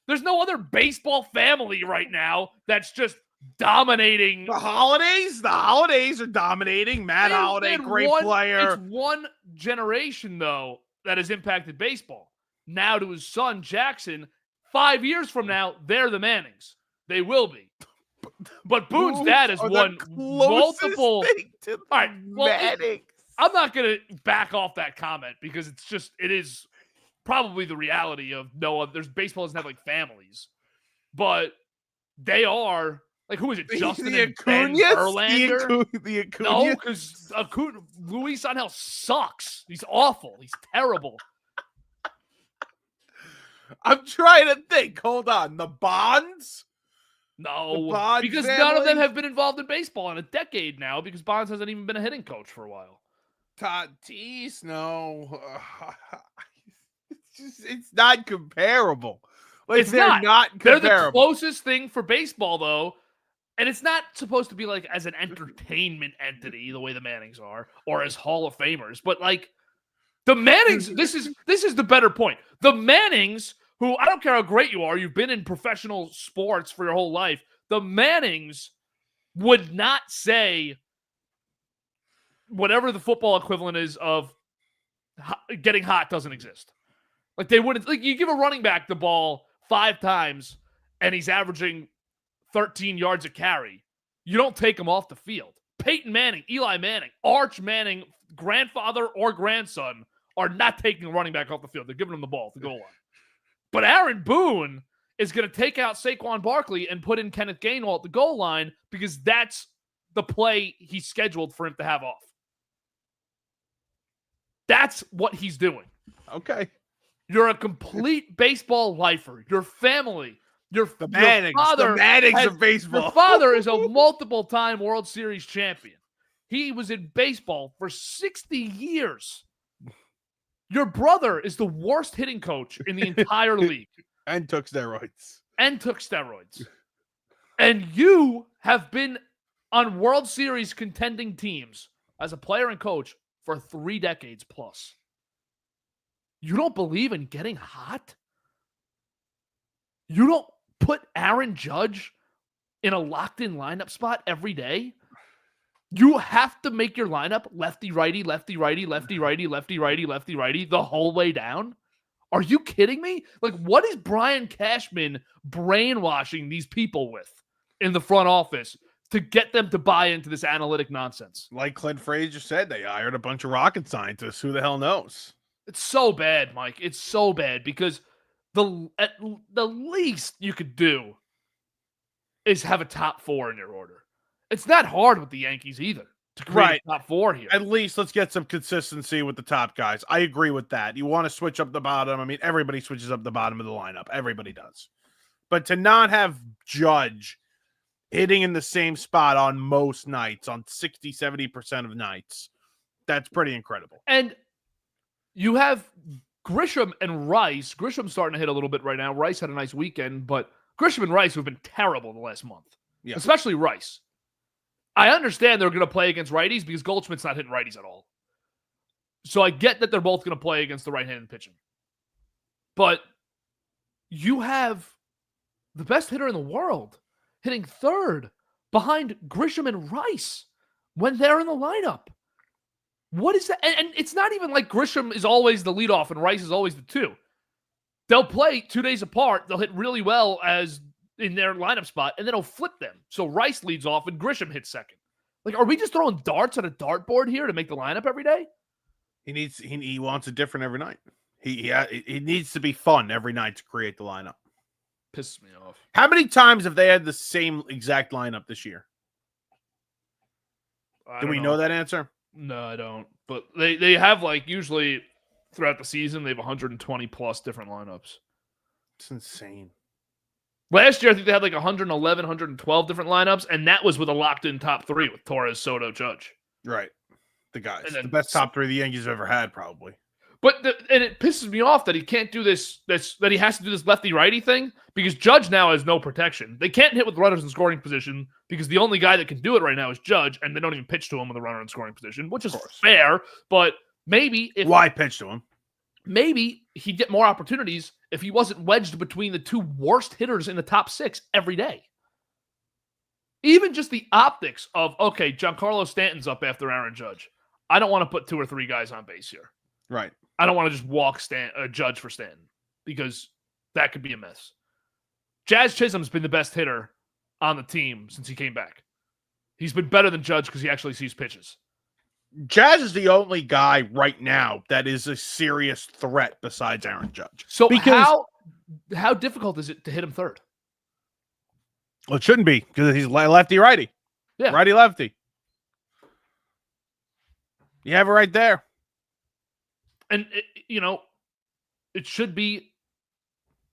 There's no other baseball family right now that's just dominating. The Holidays are dominating. Matt Holliday, great player. It's one generation, though, that has impacted baseball. Now to his son, Jackson, 5 years from now, they're the Mannings. They will be. But Boone's dad has won multiple. All right, Mannings. I'm not going to back off that comment because it is probably the reality of there's baseball doesn't have like families, but they are like, who is it? Justin and Ben Verlander? The Acuna? No, because Luis Angel sucks. He's awful. He's terrible. I'm trying to think. Hold on. The Bonds? No, Bonds because family? none of them have been involved in baseball in a decade now because Bonds hasn't even been a hitting coach for a while. Tatis? No. It's not comparable. Like, It's they're not They're comparable. the closest thing for baseball, though. And it's not supposed to be like as an entertainment entity, the way the Mannings are, or as Hall of Famers, but like the Mannings, this is the better point. The Mannings, who I don't care how great you are, you've been in professional sports for your whole life. The Mannings would not say whatever the football equivalent is of getting hot doesn't exist. Like they wouldn't, like you give a running back the ball 5 times and he's averaging 13 yards a carry. You don't take him off the field. Peyton Manning, Eli Manning, Arch Manning, grandfather or grandson are not taking a running back off the field. They're giving him the ball at the goal line. But Aaron Boone is going to take out Saquon Barkley and put in Kenneth Gainwell at the goal line because that's the play he's scheduled for him to have off. That's what he's doing. Okay. You're a complete baseball lifer. Your family, your Mannings of baseball. Your father is a multiple-time World Series champion. He was in baseball for 60 years. Your brother is the worst hitting coach in the entire league. And took steroids. And you have been on World Series contending teams as a player and coach for 3 decades plus. You don't believe in getting hot? You don't put Aaron Judge in a locked-in lineup spot every day? You have to make your lineup lefty, righty, lefty, righty, lefty, righty, lefty, righty, lefty, righty the whole way down? Are you kidding me? Like, what is Brian Cashman brainwashing these people with in the front office to get them to buy into this analytic nonsense? Like Clint Frazier said, they hired a bunch of rocket scientists. Who the hell knows? It's so bad, Mike. It's so bad because the least you could do is have a top 4 in your order. It's not hard with the Yankees either to create a top 4 here. At least let's get some consistency with the top guys. I agree with that. You want to switch up the bottom. I mean, everybody switches up the bottom of the lineup. Everybody does. But to not have Judge hitting in the same spot on most nights, on 60, 70% of nights, that's pretty incredible. And you have Grisham and Rice. Grisham's starting to hit a little bit right now. Rice had a nice weekend, but Grisham and Rice have been terrible the last month, especially Rice. I understand they're going to play against righties because Goldschmidt's not hitting righties at all. So I get that they're both going to play against the right-handed pitching. But you have the best hitter in the world hitting 3rd behind Grisham and Rice when they're in the lineup. What is that? And it's not even like Grisham is always the leadoff and Rice is always the 2. They'll play 2 days apart. They'll hit really well as in their lineup spot, and then he'll flip them. So Rice leads off and Grisham hits 2nd. Like, are we just throwing darts on a dartboard here to make the lineup every day? He wants it different every night. He needs to be fun every night to create the lineup. Pisses me off. How many times have they had the same exact lineup this year? Do we know that answer? No, I don't. But they have, like, usually throughout the season, they have 120 plus different lineups. It's insane. Last year, I think they had like 111, 112 different lineups, and that was with a locked-in top 3 with Torres, Soto, Judge. Right. The guys. And then, the best top 3 the Yankees have ever had, probably. But and it pisses me off that he can't do this, that he has to do this lefty-righty thing because Judge now has no protection. They can't hit with runners in scoring position because the only guy that can do it right now is Judge, and they don't even pitch to him with a runner in scoring position, which is fair, but maybe if... Why pitch to him? Maybe he'd get more opportunities if he wasn't wedged between the 2 worst hitters in the top 6 every day. Even just the optics of, okay, Giancarlo Stanton's up after Aaron Judge. I don't want to put 2 or 3 guys on base here. Right. I don't want to just walk Judge for Stanton because that could be a mess. Jazz Chisholm's been the best hitter on the team since he came back. He's been better than Judge because he actually sees pitches. Jazz is the only guy right now that is a serious threat besides Aaron Judge. So how difficult is it to hit him 3rd? Well, it shouldn't be because he's lefty-righty. Yeah. Righty-lefty. You have it right there. And, it should be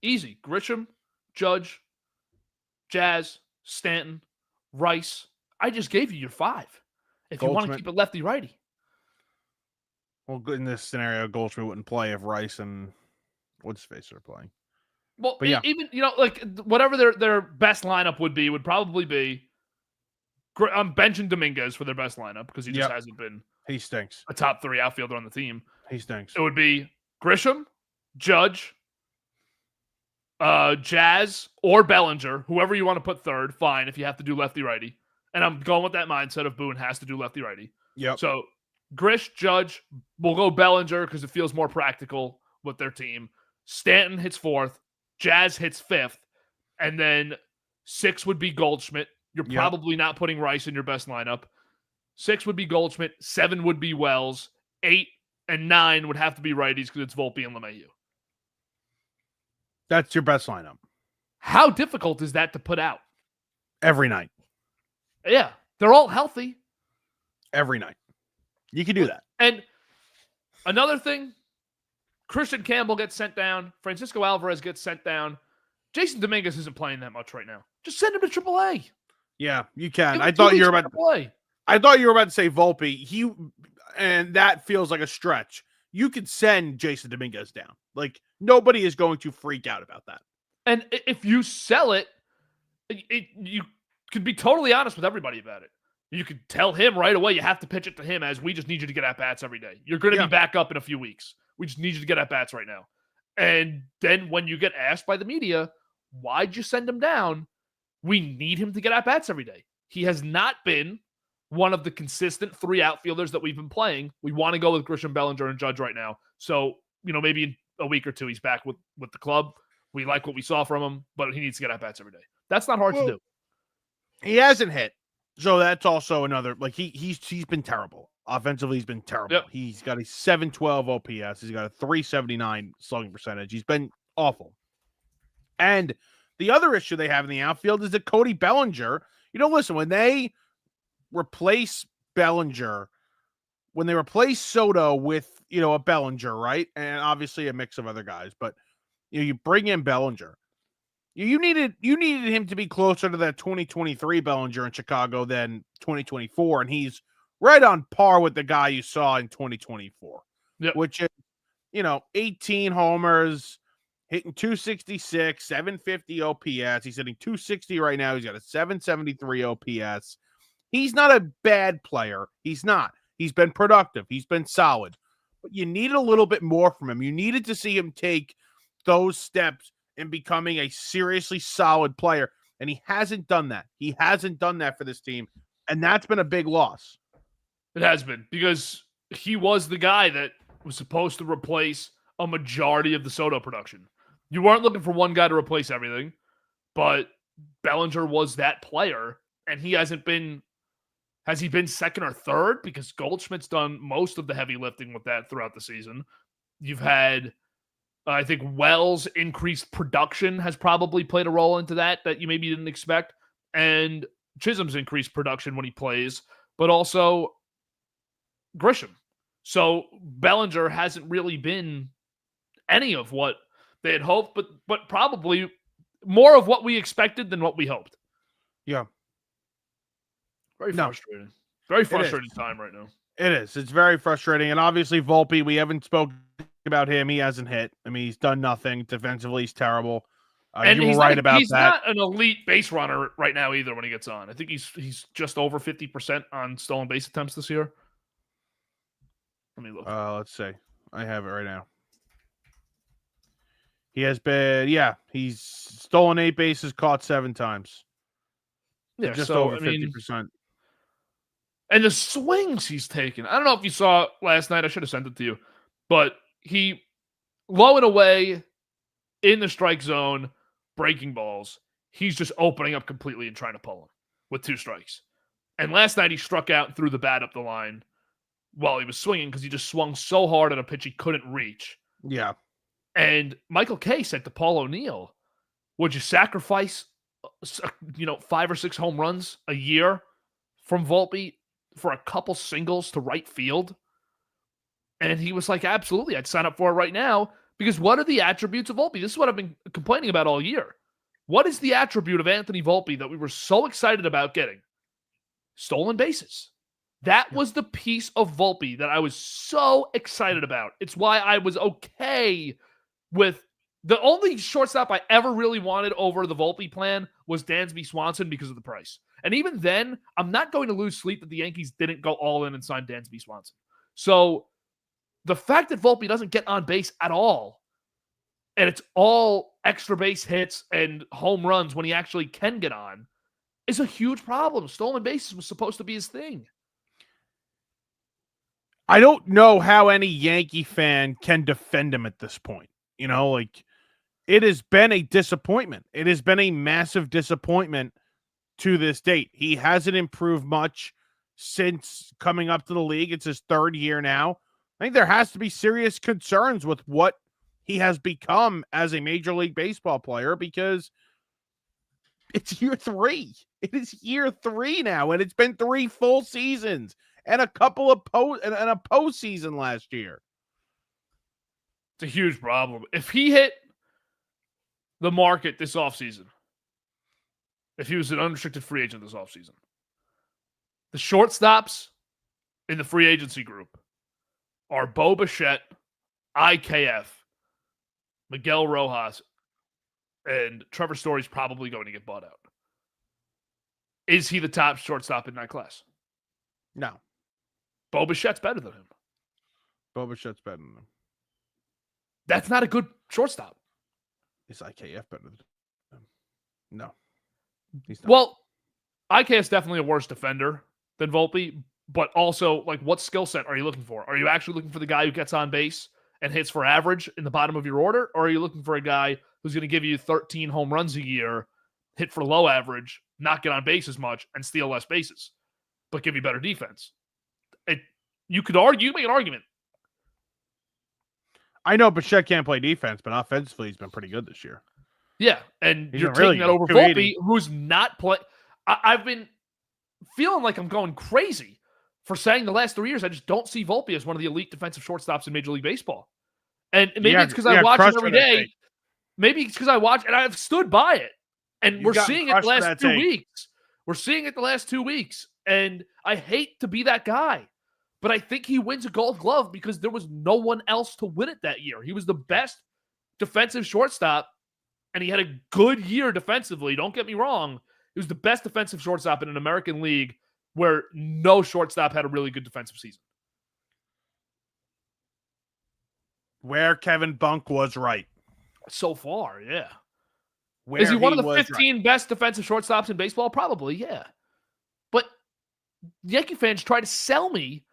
easy. Grisham, Judge, Jazz, Stanton, Rice. I just gave you your 5. If you want to keep it lefty-righty. Well, in this scenario, Goldschmidt wouldn't play if Rice and what's-his-face are playing. Well, but even, like, whatever their best lineup would probably be I'm benching Dominguez for their best lineup because he just hasn't been He stinks. a top 3 outfielder on the team. He stinks. It would be Grisham, Judge, Jazz, or Bellinger, whoever you want to put third, fine if you have to do lefty-righty. And I'm going with that mindset of Boone has to do lefty-righty. Yep. So Grish, Judge, we'll go Bellinger because it feels more practical with their team. Stanton hits 4th, Jazz hits 5th, and then 6 would be Goldschmidt. You're probably not putting Rice in your best lineup. 6 would be Goldschmidt, 7 would be Wells, 8 and 9 would have to be righties because it's Volpe and LeMahieu. That's your best lineup. How difficult is that to put out? Every night. Yeah, they're all healthy. Every night. You can do that. And another thing, Christian Campbell gets sent down. Francisco Alvarez gets sent down. Jason Dominguez isn't playing that much right now. Just send him to AAA. Yeah, you can. I thought you were about to play. I thought you were about to say Volpe. And that feels like a stretch. You could send Jason Dominguez down. Like, nobody is going to freak out about that. And if you sell it, you could be totally honest with everybody about it. You could tell him right away you have to pitch it to him as we just need you to get at-bats every day. You're going to be back up in a few weeks. We just need you to get at-bats right now. And then when you get asked by the media, why'd you send him down? We need him to get at-bats every day. He has not been one of the consistent 3 outfielders that we've been playing. We want to go with Grisham, Bellinger, and Judge right now. So, maybe in a week or 2, he's back with the club. We like what we saw from him, but he needs to get at-bats every day. That's not hard to do. He hasn't hit. So that's also another, like, he's been terrible. Offensively, he's been terrible. Yep. He's got a 712 OPS. He's got a 379 slugging percentage. He's been awful. And the other issue they have in the outfield is that Cody Bellinger, listen, when they replace Bellinger, when they replace Soto with, a Bellinger, right? And obviously a mix of other guys, but you bring in Bellinger. You needed him to be closer to that 2023 Bellinger in Chicago than 2024, and he's right on par with the guy you saw in 2024, which is, 18 homers, hitting 266, 750 OPS. He's hitting 260 right now. He's got a 773 OPS. He's not a bad player. He's not. He's been productive. He's been solid. But you needed a little bit more from him. You needed to see him take those steps in becoming a seriously solid player. And he hasn't done that. He hasn't done that for this team. And that's been a big loss. It has been, because he was the guy that was supposed to replace a majority of the Soto production. You weren't looking for one guy to replace everything, but Bellinger was that player, and he hasn't been. Has he been second or third? Because Goldschmidt's done most of the heavy lifting with that throughout the season. You've had, I think, Wells' increased production has probably played a role into that you maybe didn't expect, and Chisholm's increased production when he plays, but also Grisham. So Bellinger hasn't really been any of what they had hoped, but probably more of what we expected than what we hoped. Yeah. Very frustrating. Very frustrating time right now. It is. It's very frustrating. And obviously Volpe, we haven't spoken about him. He hasn't hit. I mean, he's done nothing. Defensively, he's terrible. And you were right about that. He's not an elite base runner right now either when he gets on. I think he's just over 50% on stolen base attempts this year. Let me look. Let's see. I have it right now. He has been, he's stolen 8 bases, caught 7 times. Yeah, just over 50%. And the swings he's taken. I don't know if you saw last night. I should have sent it to you. But he, low and away, in the strike zone, breaking balls. He's just opening up completely and trying to pull him with 2 strikes. And last night he struck out and threw the bat up the line while he was swinging because he just swung so hard at a pitch he couldn't reach. Yeah. And Michael Kay said to Paul O'Neill, would you sacrifice 5 or 6 home runs a year from Volpe for a couple singles to right field? And he was like, absolutely, I'd sign up for it right now, because what are the attributes of Volpe? This is what I've been complaining about all year. What is the attribute of Anthony Volpe that we were so excited about getting? Stolen bases. That was the piece of Volpe that I was so excited about. It's why I was okay with the only shortstop I ever really wanted over the Volpe plan was Dansby Swanson because of the price. And even then, I'm not going to lose sleep that the Yankees didn't go all in and sign Dansby Swanson. So the fact that Volpe doesn't get on base at all, and it's all extra base hits and home runs when he actually can get on, is a huge problem. Stolen bases was supposed to be his thing. I don't know how any Yankee fan can defend him at this point. You know, like, it has been a disappointment. It has been a massive disappointment to this date. He hasn't improved much since coming up to the league. It's his third year now. I think there has to be serious concerns with what he has become as a Major League Baseball player, because it's year 3. It is year 3 now, and it's been 3 full seasons and a couple of and a postseason last year. It's a huge problem. If he hit the market this offseason, if he was an unrestricted free agent this offseason, the shortstops in the free agency group are Bo Bichette, IKF, Miguel Rojas, and Trevor Story's probably going to get bought out. Is he the top shortstop in that class? No. Bo Bichette's better than him. Bo Bichette's better than him. That's not a good shortstop. Is IKF better than him? No. He's not. Well, IKF's definitely a worse defender than Volpe, but also, like, what skill set are you looking for? Are you actually looking for the guy who gets on base and hits for average in the bottom of your order? Or are you looking for a guy who's going to give you 13 home runs a year, hit for low average, not get on base as much, and steal less bases, but give you better defense? You could argue, make an argument. I know Bichette can't play defense, but offensively he's been pretty good this year. Yeah, and He's you're been taking really that good. over 280. Volpe, who's not playing. I've been feeling like I'm going crazy for saying the last 3 years I just don't see Volpe as one of the elite defensive shortstops in Major League Baseball. And maybe it's because I watch it every day. Maybe it's because I watch, and I've stood by it. And we're seeing it the last 2 weeks. We're seeing it the last 2 weeks. And I hate to be that guy, but I think he wins a Gold Glove because there was no one else to win it that year. He was the best defensive shortstop, and he had a good year defensively. Don't get me wrong. He was the best defensive shortstop in an American league where no shortstop had a really good defensive season. Where Kevin Bunk was right. So far, yeah. Where is he one of the 15 best defensive shortstops in baseball? Probably, yeah. But Yankee fans try to sell me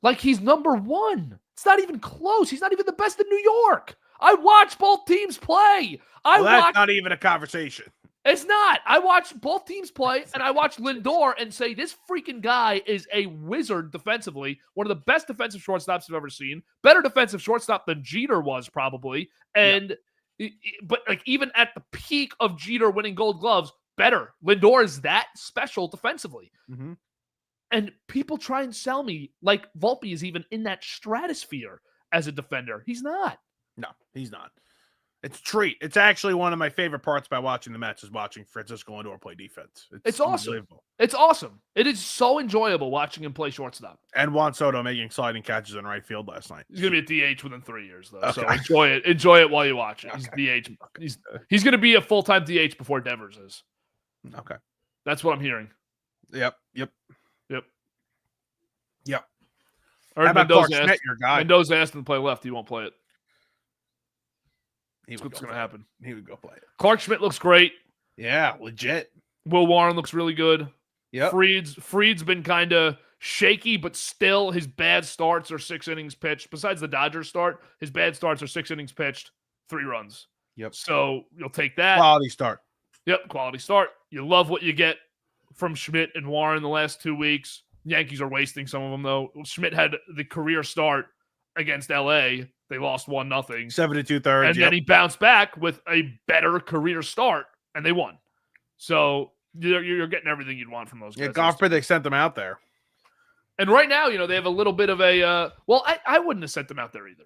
like he's number 1. It's not even close. He's not even the best in New York. I watch both teams play. That's not even a conversation. It's not. I watch both teams play, and I watch Lindor and say, this freaking guy is a wizard defensively. One of the best defensive shortstops I've ever seen. Better defensive shortstop than Jeter was, probably. And but like, even at the peak of Jeter winning Gold Gloves, better. Lindor is that special defensively. Mm-hmm. And people try and sell me like Volpe is even in that stratosphere as a defender. He's not. No, he's not. It's a treat. It's actually one of my favorite parts about watching the Mets is watching Francisco Lindor play defense. It's awesome. It's awesome. It is so enjoyable watching him play shortstop. And Juan Soto making sliding catches in right field last night. He's going to be a DH within 3 years, though. Okay. So enjoy it. Enjoy it while you watch it. Okay. He's DH. He's going to be a full-time DH before Devers is. Okay. That's what I'm hearing. Yep. I heard Clark Schmidt, your guy? Mendoza asked him to play left. He won't play it. That's what's going to happen. He would go play it. Clark Schmidt looks great. Yeah, legit. Will Warren looks really good. Yep. Fried's been kind of shaky, but still his bad starts are 6 innings pitched. Besides the Dodgers start, his bad starts are 6 innings pitched, 3 runs. Yep. So you'll take that. Quality start. Yep, quality start. You love what you get from Schmidt and Warren the last 2 weeks. Yankees are wasting some of them, though. Schmidt had the career start against L.A. They lost 1-0. 7 2/3. And then he bounced back with a better career start, and they won. So you're getting everything you'd want from those guys. Yeah, Goffman, they sent them out there. And right now, they have a little bit of a I wouldn't have sent them out there either.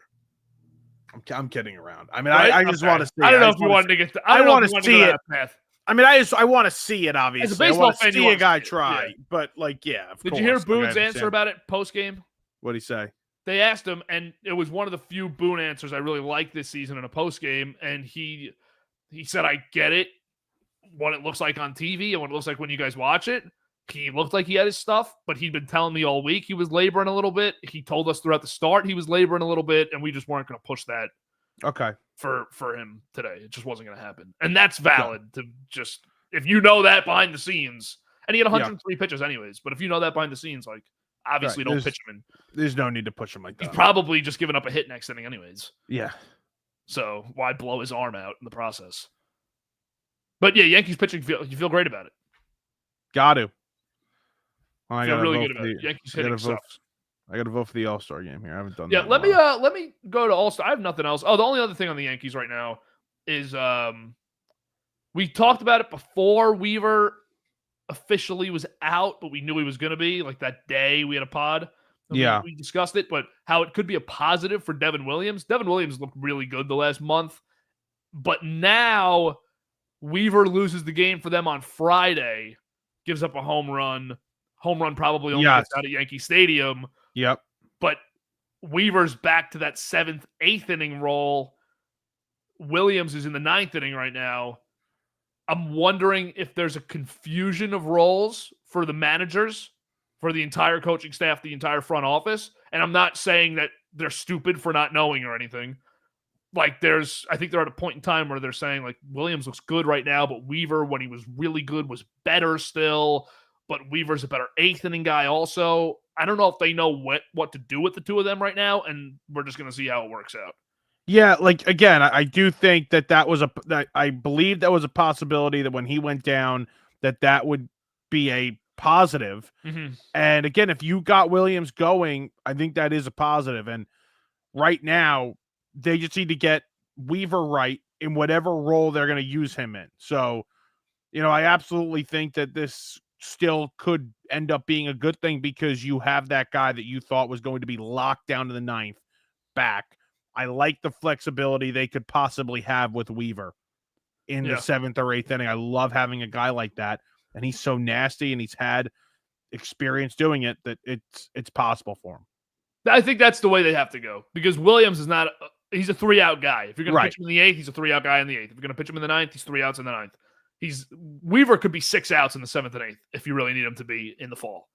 I'm kidding around. I mean, right? I just want to see. I don't know if you wanted to get to. I want to see it. Path. I mean, I want to see it. Obviously, as a baseball fan, see a guy try. But yeah, of Did course. you hear Boone's answer about it post game? What'd he say? They asked him, and it was one of the few Boone answers I really liked this season in a post game. And he said, "I get it, what it looks like on TV and what it looks like when you guys watch it." he looked like he had his stuff, but he'd been telling me all week he was laboring a little bit. He told us throughout the start he was laboring a little bit, and we just weren't going to push that for him today. It just wasn't going to happen. And that's valid to just, if you know that behind the scenes, and he had 103 pitches anyways, but if you know that behind the scenes, like, obviously don't pitch him in. There's no need to push him like that. He's probably just giving up a hit next inning anyways. Yeah. So why blow his arm out in the process? But yeah, Yankees pitching, you feel great about it. Got to. I feel really good about it. Yankees hitting sucks. I got to vote for the All-Star game here. I haven't done that. Yeah, let me go to All-Star. I have nothing else. Oh, the only other thing on the Yankees right now is we talked about it before Weaver officially was out, but we knew he was going to be, like that day we had a pod. We discussed it, but how it could be a positive for Devin Williams. Devin Williams looked really good the last month, but now Weaver loses the game for them on Friday, gives up a home run. Home run probably only gets out at Yankee Stadium. Yep. But Weaver's back to that 7th, 8th inning role. Williams is in the 9th inning right now. I'm wondering if there's a confusion of roles for the managers, for the entire coaching staff, the entire front office. And I'm not saying that they're stupid for not knowing or anything. Like I think they're at a point in time where they're saying like Williams looks good right now, but Weaver, when he was really good, was better still. But Weaver's a better 8th inning guy also. I don't know if they know what to do with the two of them right now, and we're just going to see how it works out. Yeah, like, again, I do think that I believe that was a possibility that when he went down, that would be a positive. Mm-hmm. And again, if you got Williams going, I think that is a positive. And right now, they just need to get Weaver right in whatever role they're going to use him in. So, I absolutely think that this still could end up being a good thing because you have that guy that you thought was going to be locked down to the 9th back. I like the flexibility they could possibly have with Weaver in the 7th or 8th inning. I love having a guy like that, and he's so nasty, and he's had experience doing it that it's possible for him. I think that's the way they have to go because Williams is not he's a 3-out guy. If you're going to pitch him in the 8th, he's a 3-out guy in the 8th. If you're going to pitch him in the 9th, he's 3 outs in the 9th. Weaver could be 6 outs in the 7th and 8th if you really need him to be in the fall.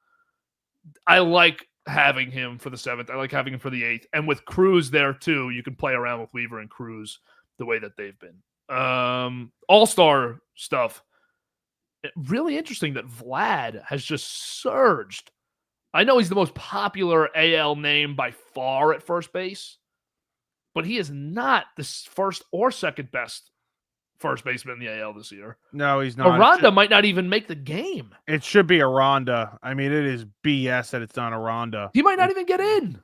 I like having him for the 7th. I like having him for the 8th. And with Cruz there too, you can play around with Weaver and Cruz the way that they've been. All-Star stuff. Really interesting that Vlad has just surged. I know he's the most popular AL name by far at first base, but he is not the first or second best first baseman in the AL this year. No, he's not. Aranda might not even make the game. It should be Aranda. I mean, it is BS that it's not Aranda. He might not even get in.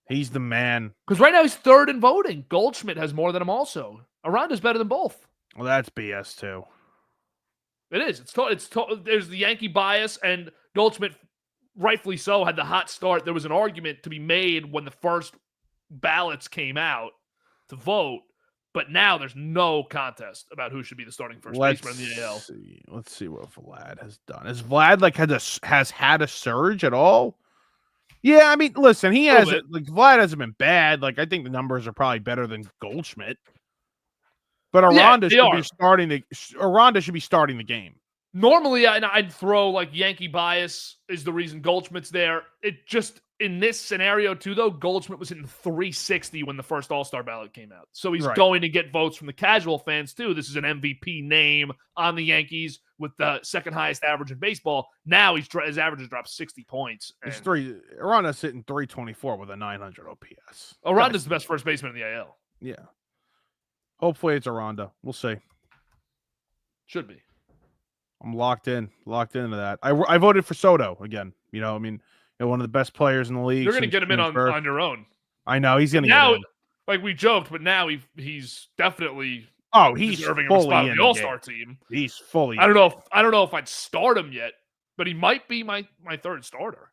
He's the man. Because right now he's 3rd in voting. Goldschmidt has more than him also. Aranda's better than both. Well, that's BS too. It is. There's the Yankee bias, and Goldschmidt, rightfully so, had the hot start. There was an argument to be made when the first ballots came out to vote. But now there's no contest about who should be the starting first baseman in the AL. Let's see what Vlad has done. Has Vlad has had a surge at all? Yeah, I mean, listen, he hasn't. Like Vlad hasn't been bad. Like I think the numbers are probably better than Goldschmidt. But Aranda should be starting the game. Normally, I'd throw like Yankee bias is the reason Goldschmidt's there. It just in this scenario too, though, Goldschmidt was hitting 360 when the first All-Star ballot came out. So he's going to get votes from the casual fans too. This is an MVP name on the Yankees with the second highest average in baseball. Now his average has dropped 60 points. Aranda's hitting 324 with a 900 OPS. Aranda's the best first baseman in the AL. Yeah. Hopefully it's Aranda. We'll see. Should be. I'm locked into that. I voted for Soto again. One of the best players in the league. You're going to get him in on your own. I know he's going to get in. Like we joked, but now he's definitely he's deserving fully of a spot on the All-Star team. He's fully. I don't know if I'd start him yet, but he might be my 3rd starter.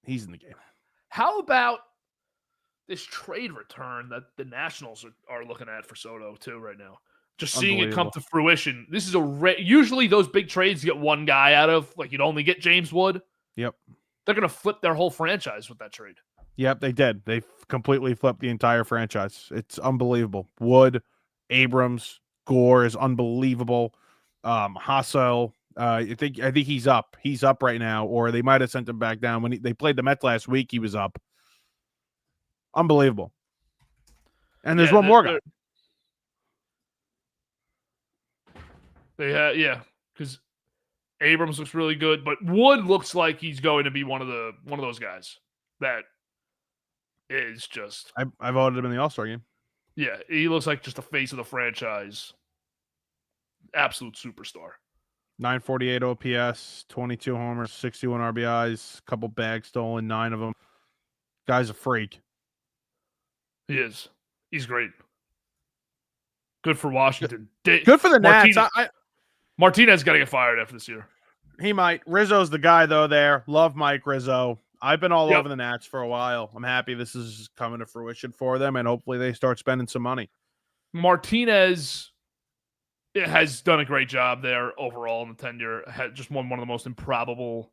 He's in the game. How about this trade return that the Nationals are looking at for Soto too right now? Just seeing it come to fruition. This is usually those big trades get one guy out of, like you'd only get James Wood. Yep. They're going to flip their whole franchise with that trade. Yep, they did. They completely flipped the entire franchise. It's unbelievable. Wood, Abrams, Gore is unbelievable. Hassel, I think he's up. He's up right now, or they might have sent him back down when they played the Mets last week. He was up. Unbelievable. And there's one more guy. Because Abrams looks really good, but Wood looks like he's going to be one of those guys that is just. I voted him in the All-Star game. Yeah, he looks like just the face of the franchise. Absolute superstar. 948 OPS, 22 homers, 61 RBIs, a couple bags stolen, 9 of them. Guy's a freak. He is. He's great. Good for Washington. Good for the Nats. Martinez got to get fired after this year. He might. Rizzo's the guy, though, there. Love Mike Rizzo. I've been all over the Nats for a while. I'm happy this is coming to fruition for them, and hopefully they start spending some money. Martinez has done a great job there overall in the tenure. Had just won one of the most improbable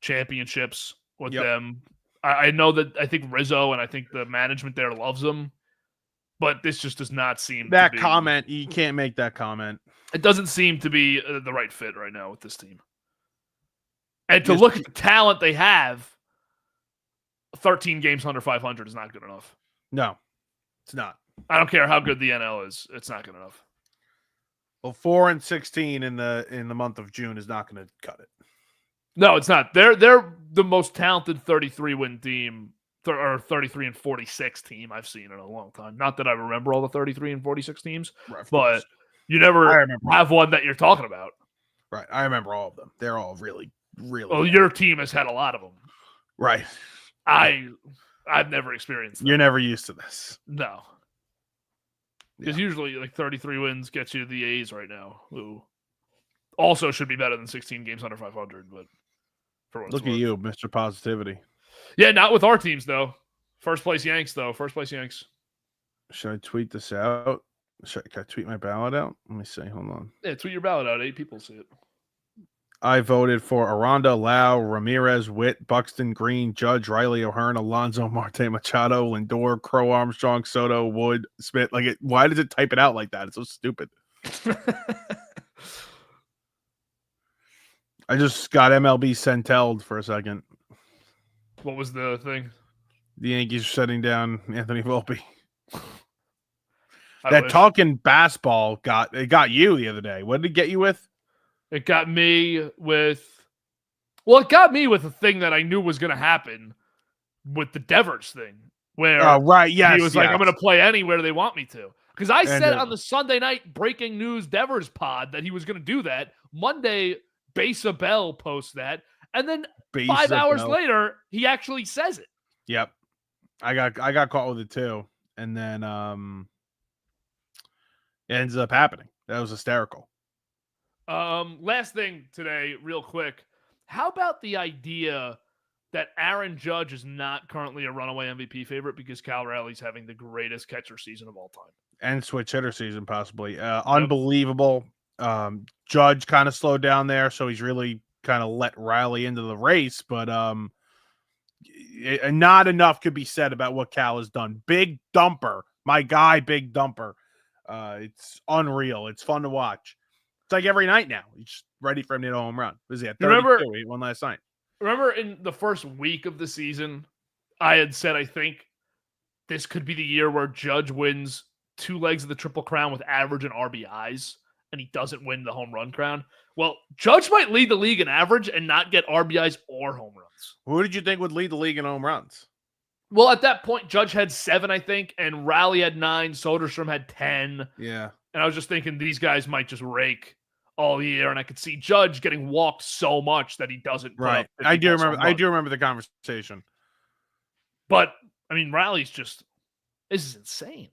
championships with them. I know that I think Rizzo and I think the management there loves him, but this just does not seem that to be, comment. You can't make that comment. It doesn't seem to be the right fit right now with this team. And to look at the talent they have, 13 games under 500 is not good enough. No, it's not. I don't care how good the NL is; it's not good enough. Well, 4-16 in the month of June is not going to cut it. No, it's not. They're the most talented 33-win team, or 33 and 46 team I've seen in a long time. Not that I remember all the 33 and 46 teams, right, but you never have one that you're talking about. Right, I remember all of them. They're all really, really. Well, your team has had a lot of them. Right. I've never experienced that. You're never used to this. No. Because usually, like 33 wins gets you to the A's right now, who also should be better than 16 games under 500. But for look at you, Mr. Positivity. Yeah, not with our teams though. First place Yanks though. First place Yanks. Should I tweet this out? Can I tweet my ballot out? Let me see. Hold on. Yeah, tweet your ballot out. 8 people see it. I voted for Aranda, Lau, Ramirez, Witt, Buxton, Green, Judge, Riley, O'Hearn, Alonso, Marte, Machado, Lindor, Crow, Armstrong, Soto, Wood, Smith. Why does it type it out like that? It's so stupid. I just got MLB Centelled for a second. What was the thing? The Yankees are shutting down Anthony Volpe. That talking basketball got you the other day. What did it get you with? It got me with a thing that I knew was going to happen with the Devers thing, where he was like, I'm going to play anywhere they want me to. Because I said on the Sunday night breaking news Devers pod that he was going to do that. Monday, Besa Bell posts that. And then 5 hours later, he actually says it. Yep. I got caught with it too. And then it ends up happening. That was hysterical. Last thing today, real quick. How about the idea that Aaron Judge is not currently a runaway MVP favorite because Cal Raleig's having the greatest catcher season of all time? And switch hitter season, possibly. Unbelievable. Judge kind of slowed down there, so he's really kind of let Riley into the race, but not enough could be said about what Cal has done. Big Dumper. My guy, Big Dumper. It's unreal. It's fun to watch. It's like every night now. He's just ready for him to hit a home run. Was he at 32? He won last night. Remember in the first week of the season, I had said I think this could be the year where Judge wins 2 legs of the Triple Crown with average and RBIs, and he doesn't win the home run crown. Well, Judge might lead the league in average and not get RBIs or home runs. Who did you think would lead the league in home runs? Well, at that point, Judge had 7, I think, and Raleigh had 9. Soderstrom had 10. Yeah. And I was just thinking these guys might just rake all year, and I could see Judge getting walked so much that he doesn't. Right. I do remember the conversation. But I mean, Raleigh's this is insane.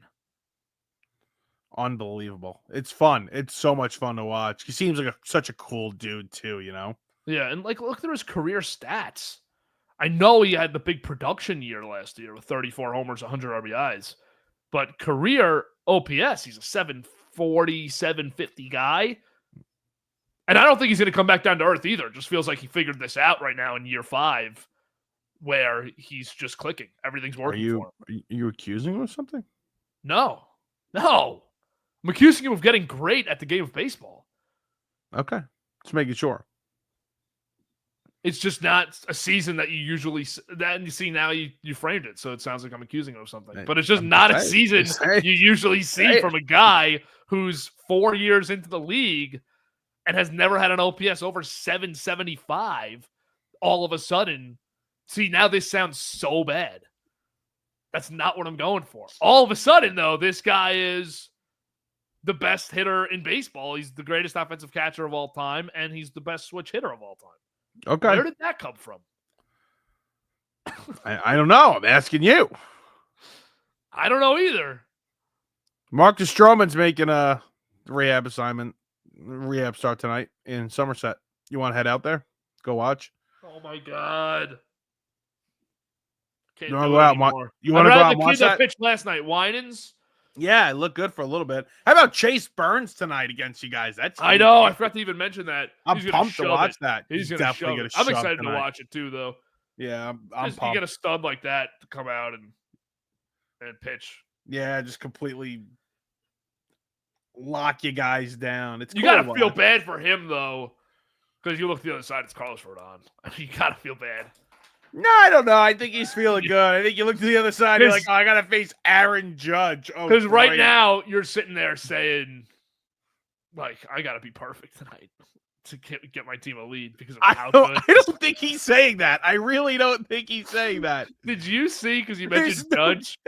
Unbelievable. It's fun. It's so much fun to watch. He seems like such a cool dude too, you know? Yeah, and look through his career stats. I know he had the big production year last year with 34 homers, 100 RBIs. But career OPS, he's a 740, 750 guy. And I don't think he's going to come back down to earth either. It just feels like he figured this out right now in year 5 where he's just clicking. Everything's working for him. Are you accusing him of something? No. I'm accusing him of getting great at the game of baseball. Okay. Just making sure. It's just not a season that you usually that you see now. You framed it, so it sounds like I'm accusing him of something. But it's just not a season you usually see from a guy who's 4 years into the league and has never had an OPS over 775. All of a sudden, see, now this sounds so bad. That's not what I'm going for. All of a sudden, though, this guy is the best hitter in baseball. He's the greatest offensive catcher of all time, and he's the best switch hitter of all time. Okay. Where did that come from? I don't know. I'm asking you. I don't know either. Marcus Stroman's making a rehab assignment. Rehab start tonight in Somerset. You want to head out there? Go watch. Oh, my God. Can't You do want it to anymore. go out and watch kid that pitched last night, Winans. Yeah, it looked good for a little bit. How about Chase Burns tonight against you guys? I know. I forgot to even mention that. I'm pumped to watch that. He's definitely going to shove. I'm excited to watch it too, though. Yeah, I'm pumped. You get a stud like that to come out and pitch. Yeah, just completely lock you guys down. You got to feel bad for him, though, because you look the other side, it's Carlos Rodon. I mean, you got to feel bad. No, I don't know. I think he's feeling good. I think you look to the other side, you're like, oh, I got to face Aaron Judge. Because right now, you're sitting there saying, like, I got to be perfect tonight to get my team a lead because of how good. I don't think he's saying that. I really don't think he's saying that. Did you see, because you mentioned Judge,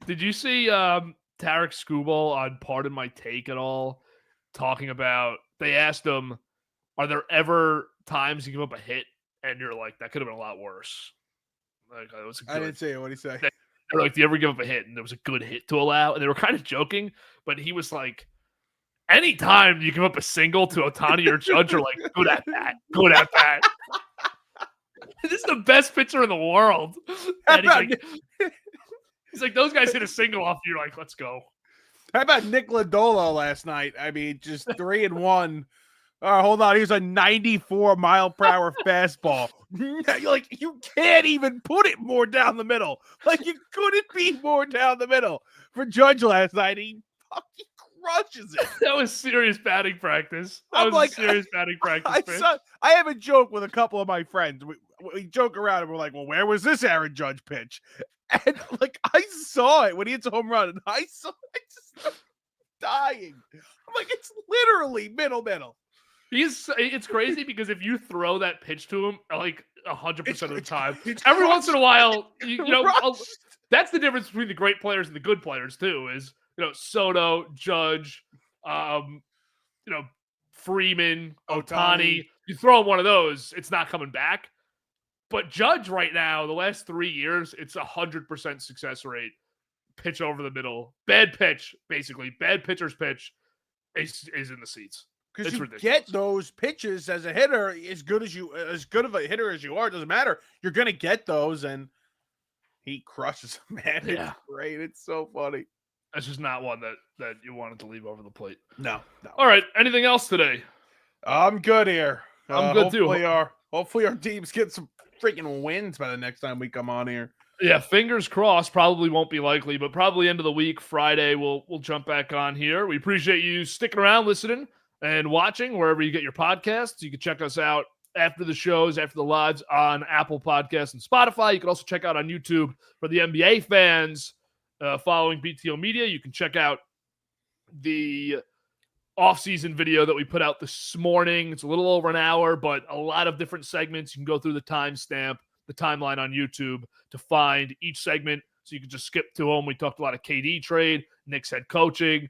did you see Tarek Skubal on Pardon My Take at all talking about, they asked him, are there ever times you give up a hit and you're like, that could have been a lot worse? Like, it was I didn't see it. What did he say? They're like, do you ever give up a hit and there was a good hit to allow? And they were kind of joking, but he was like, anytime you give up a single to Ohtani or Judge, you're like, good at that. Good at that. This is the best pitcher in the world. And he's like, those guys hit a single off you. You're like, let's go. How about Nick Lodolo last night? I mean, just 3-1. Hold on. He was a 94-mile-per-hour fastball. Like, you can't even put it more down the middle. Like, you couldn't be more down the middle. For Judge last night, he fucking crushes it. That was serious batting practice. Serious batting practice. I have a joke with a couple of my friends. We joke around and we're like, well, where was this Aaron Judge pitch? And, like, I saw it when he hits a home run, and I just started dying. I'm like, it's literally middle. It's crazy because if you throw that pitch to him like 100% of the time, every once in a while, you know, that's the difference between the great players and the good players too. Is, you know, Soto, Judge, Freeman, Ohtani. You throw him one of those, it's not coming back. But Judge right now, the last 3 years, it's 100% success rate. Pitch over the middle, bad pitch, basically bad pitcher's pitch is in the seats. Because you get those pitches as a hitter, as good of a hitter as you are, it doesn't matter. You're gonna get those, and he crushes them, man. Yeah. It's great. It's so funny. That's just not one that you wanted to leave over the plate. No. All right. Anything else today? I'm good here. I'm good too. Hopefully our teams get some freaking wins by the next time we come on here. Yeah, fingers crossed. Probably won't be likely, but probably end of the week, Friday, we'll jump back on here. We appreciate you sticking around, listening and watching wherever you get your podcasts. You can check us out after the shows, after the lives on Apple Podcasts and Spotify. You can also check out on YouTube for the NBA fans following BTO Media. You can check out the off-season video that we put out this morning. It's a little over an hour, but a lot of different segments. You can go through the timestamp, the timeline on YouTube to find each segment. So you can just skip to them. We talked a lot of KD trade, Knicks head coaching,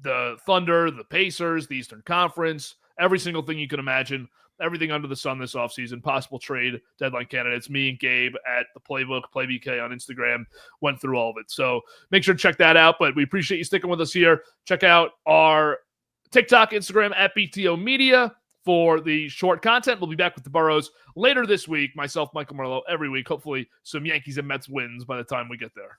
the Thunder, the Pacers, the Eastern Conference, every single thing you can imagine, everything under the sun this offseason, possible trade deadline candidates. Me and Gabe at the Playbook, PlayBK on Instagram, went through all of it. So make sure to check that out. But we appreciate you sticking with us here. Check out our TikTok, Instagram at BTO Media for the short content. We'll be back with the Burrows later this week. Myself, Michael Marlowe, every week. Hopefully some Yankees and Mets wins by the time we get there.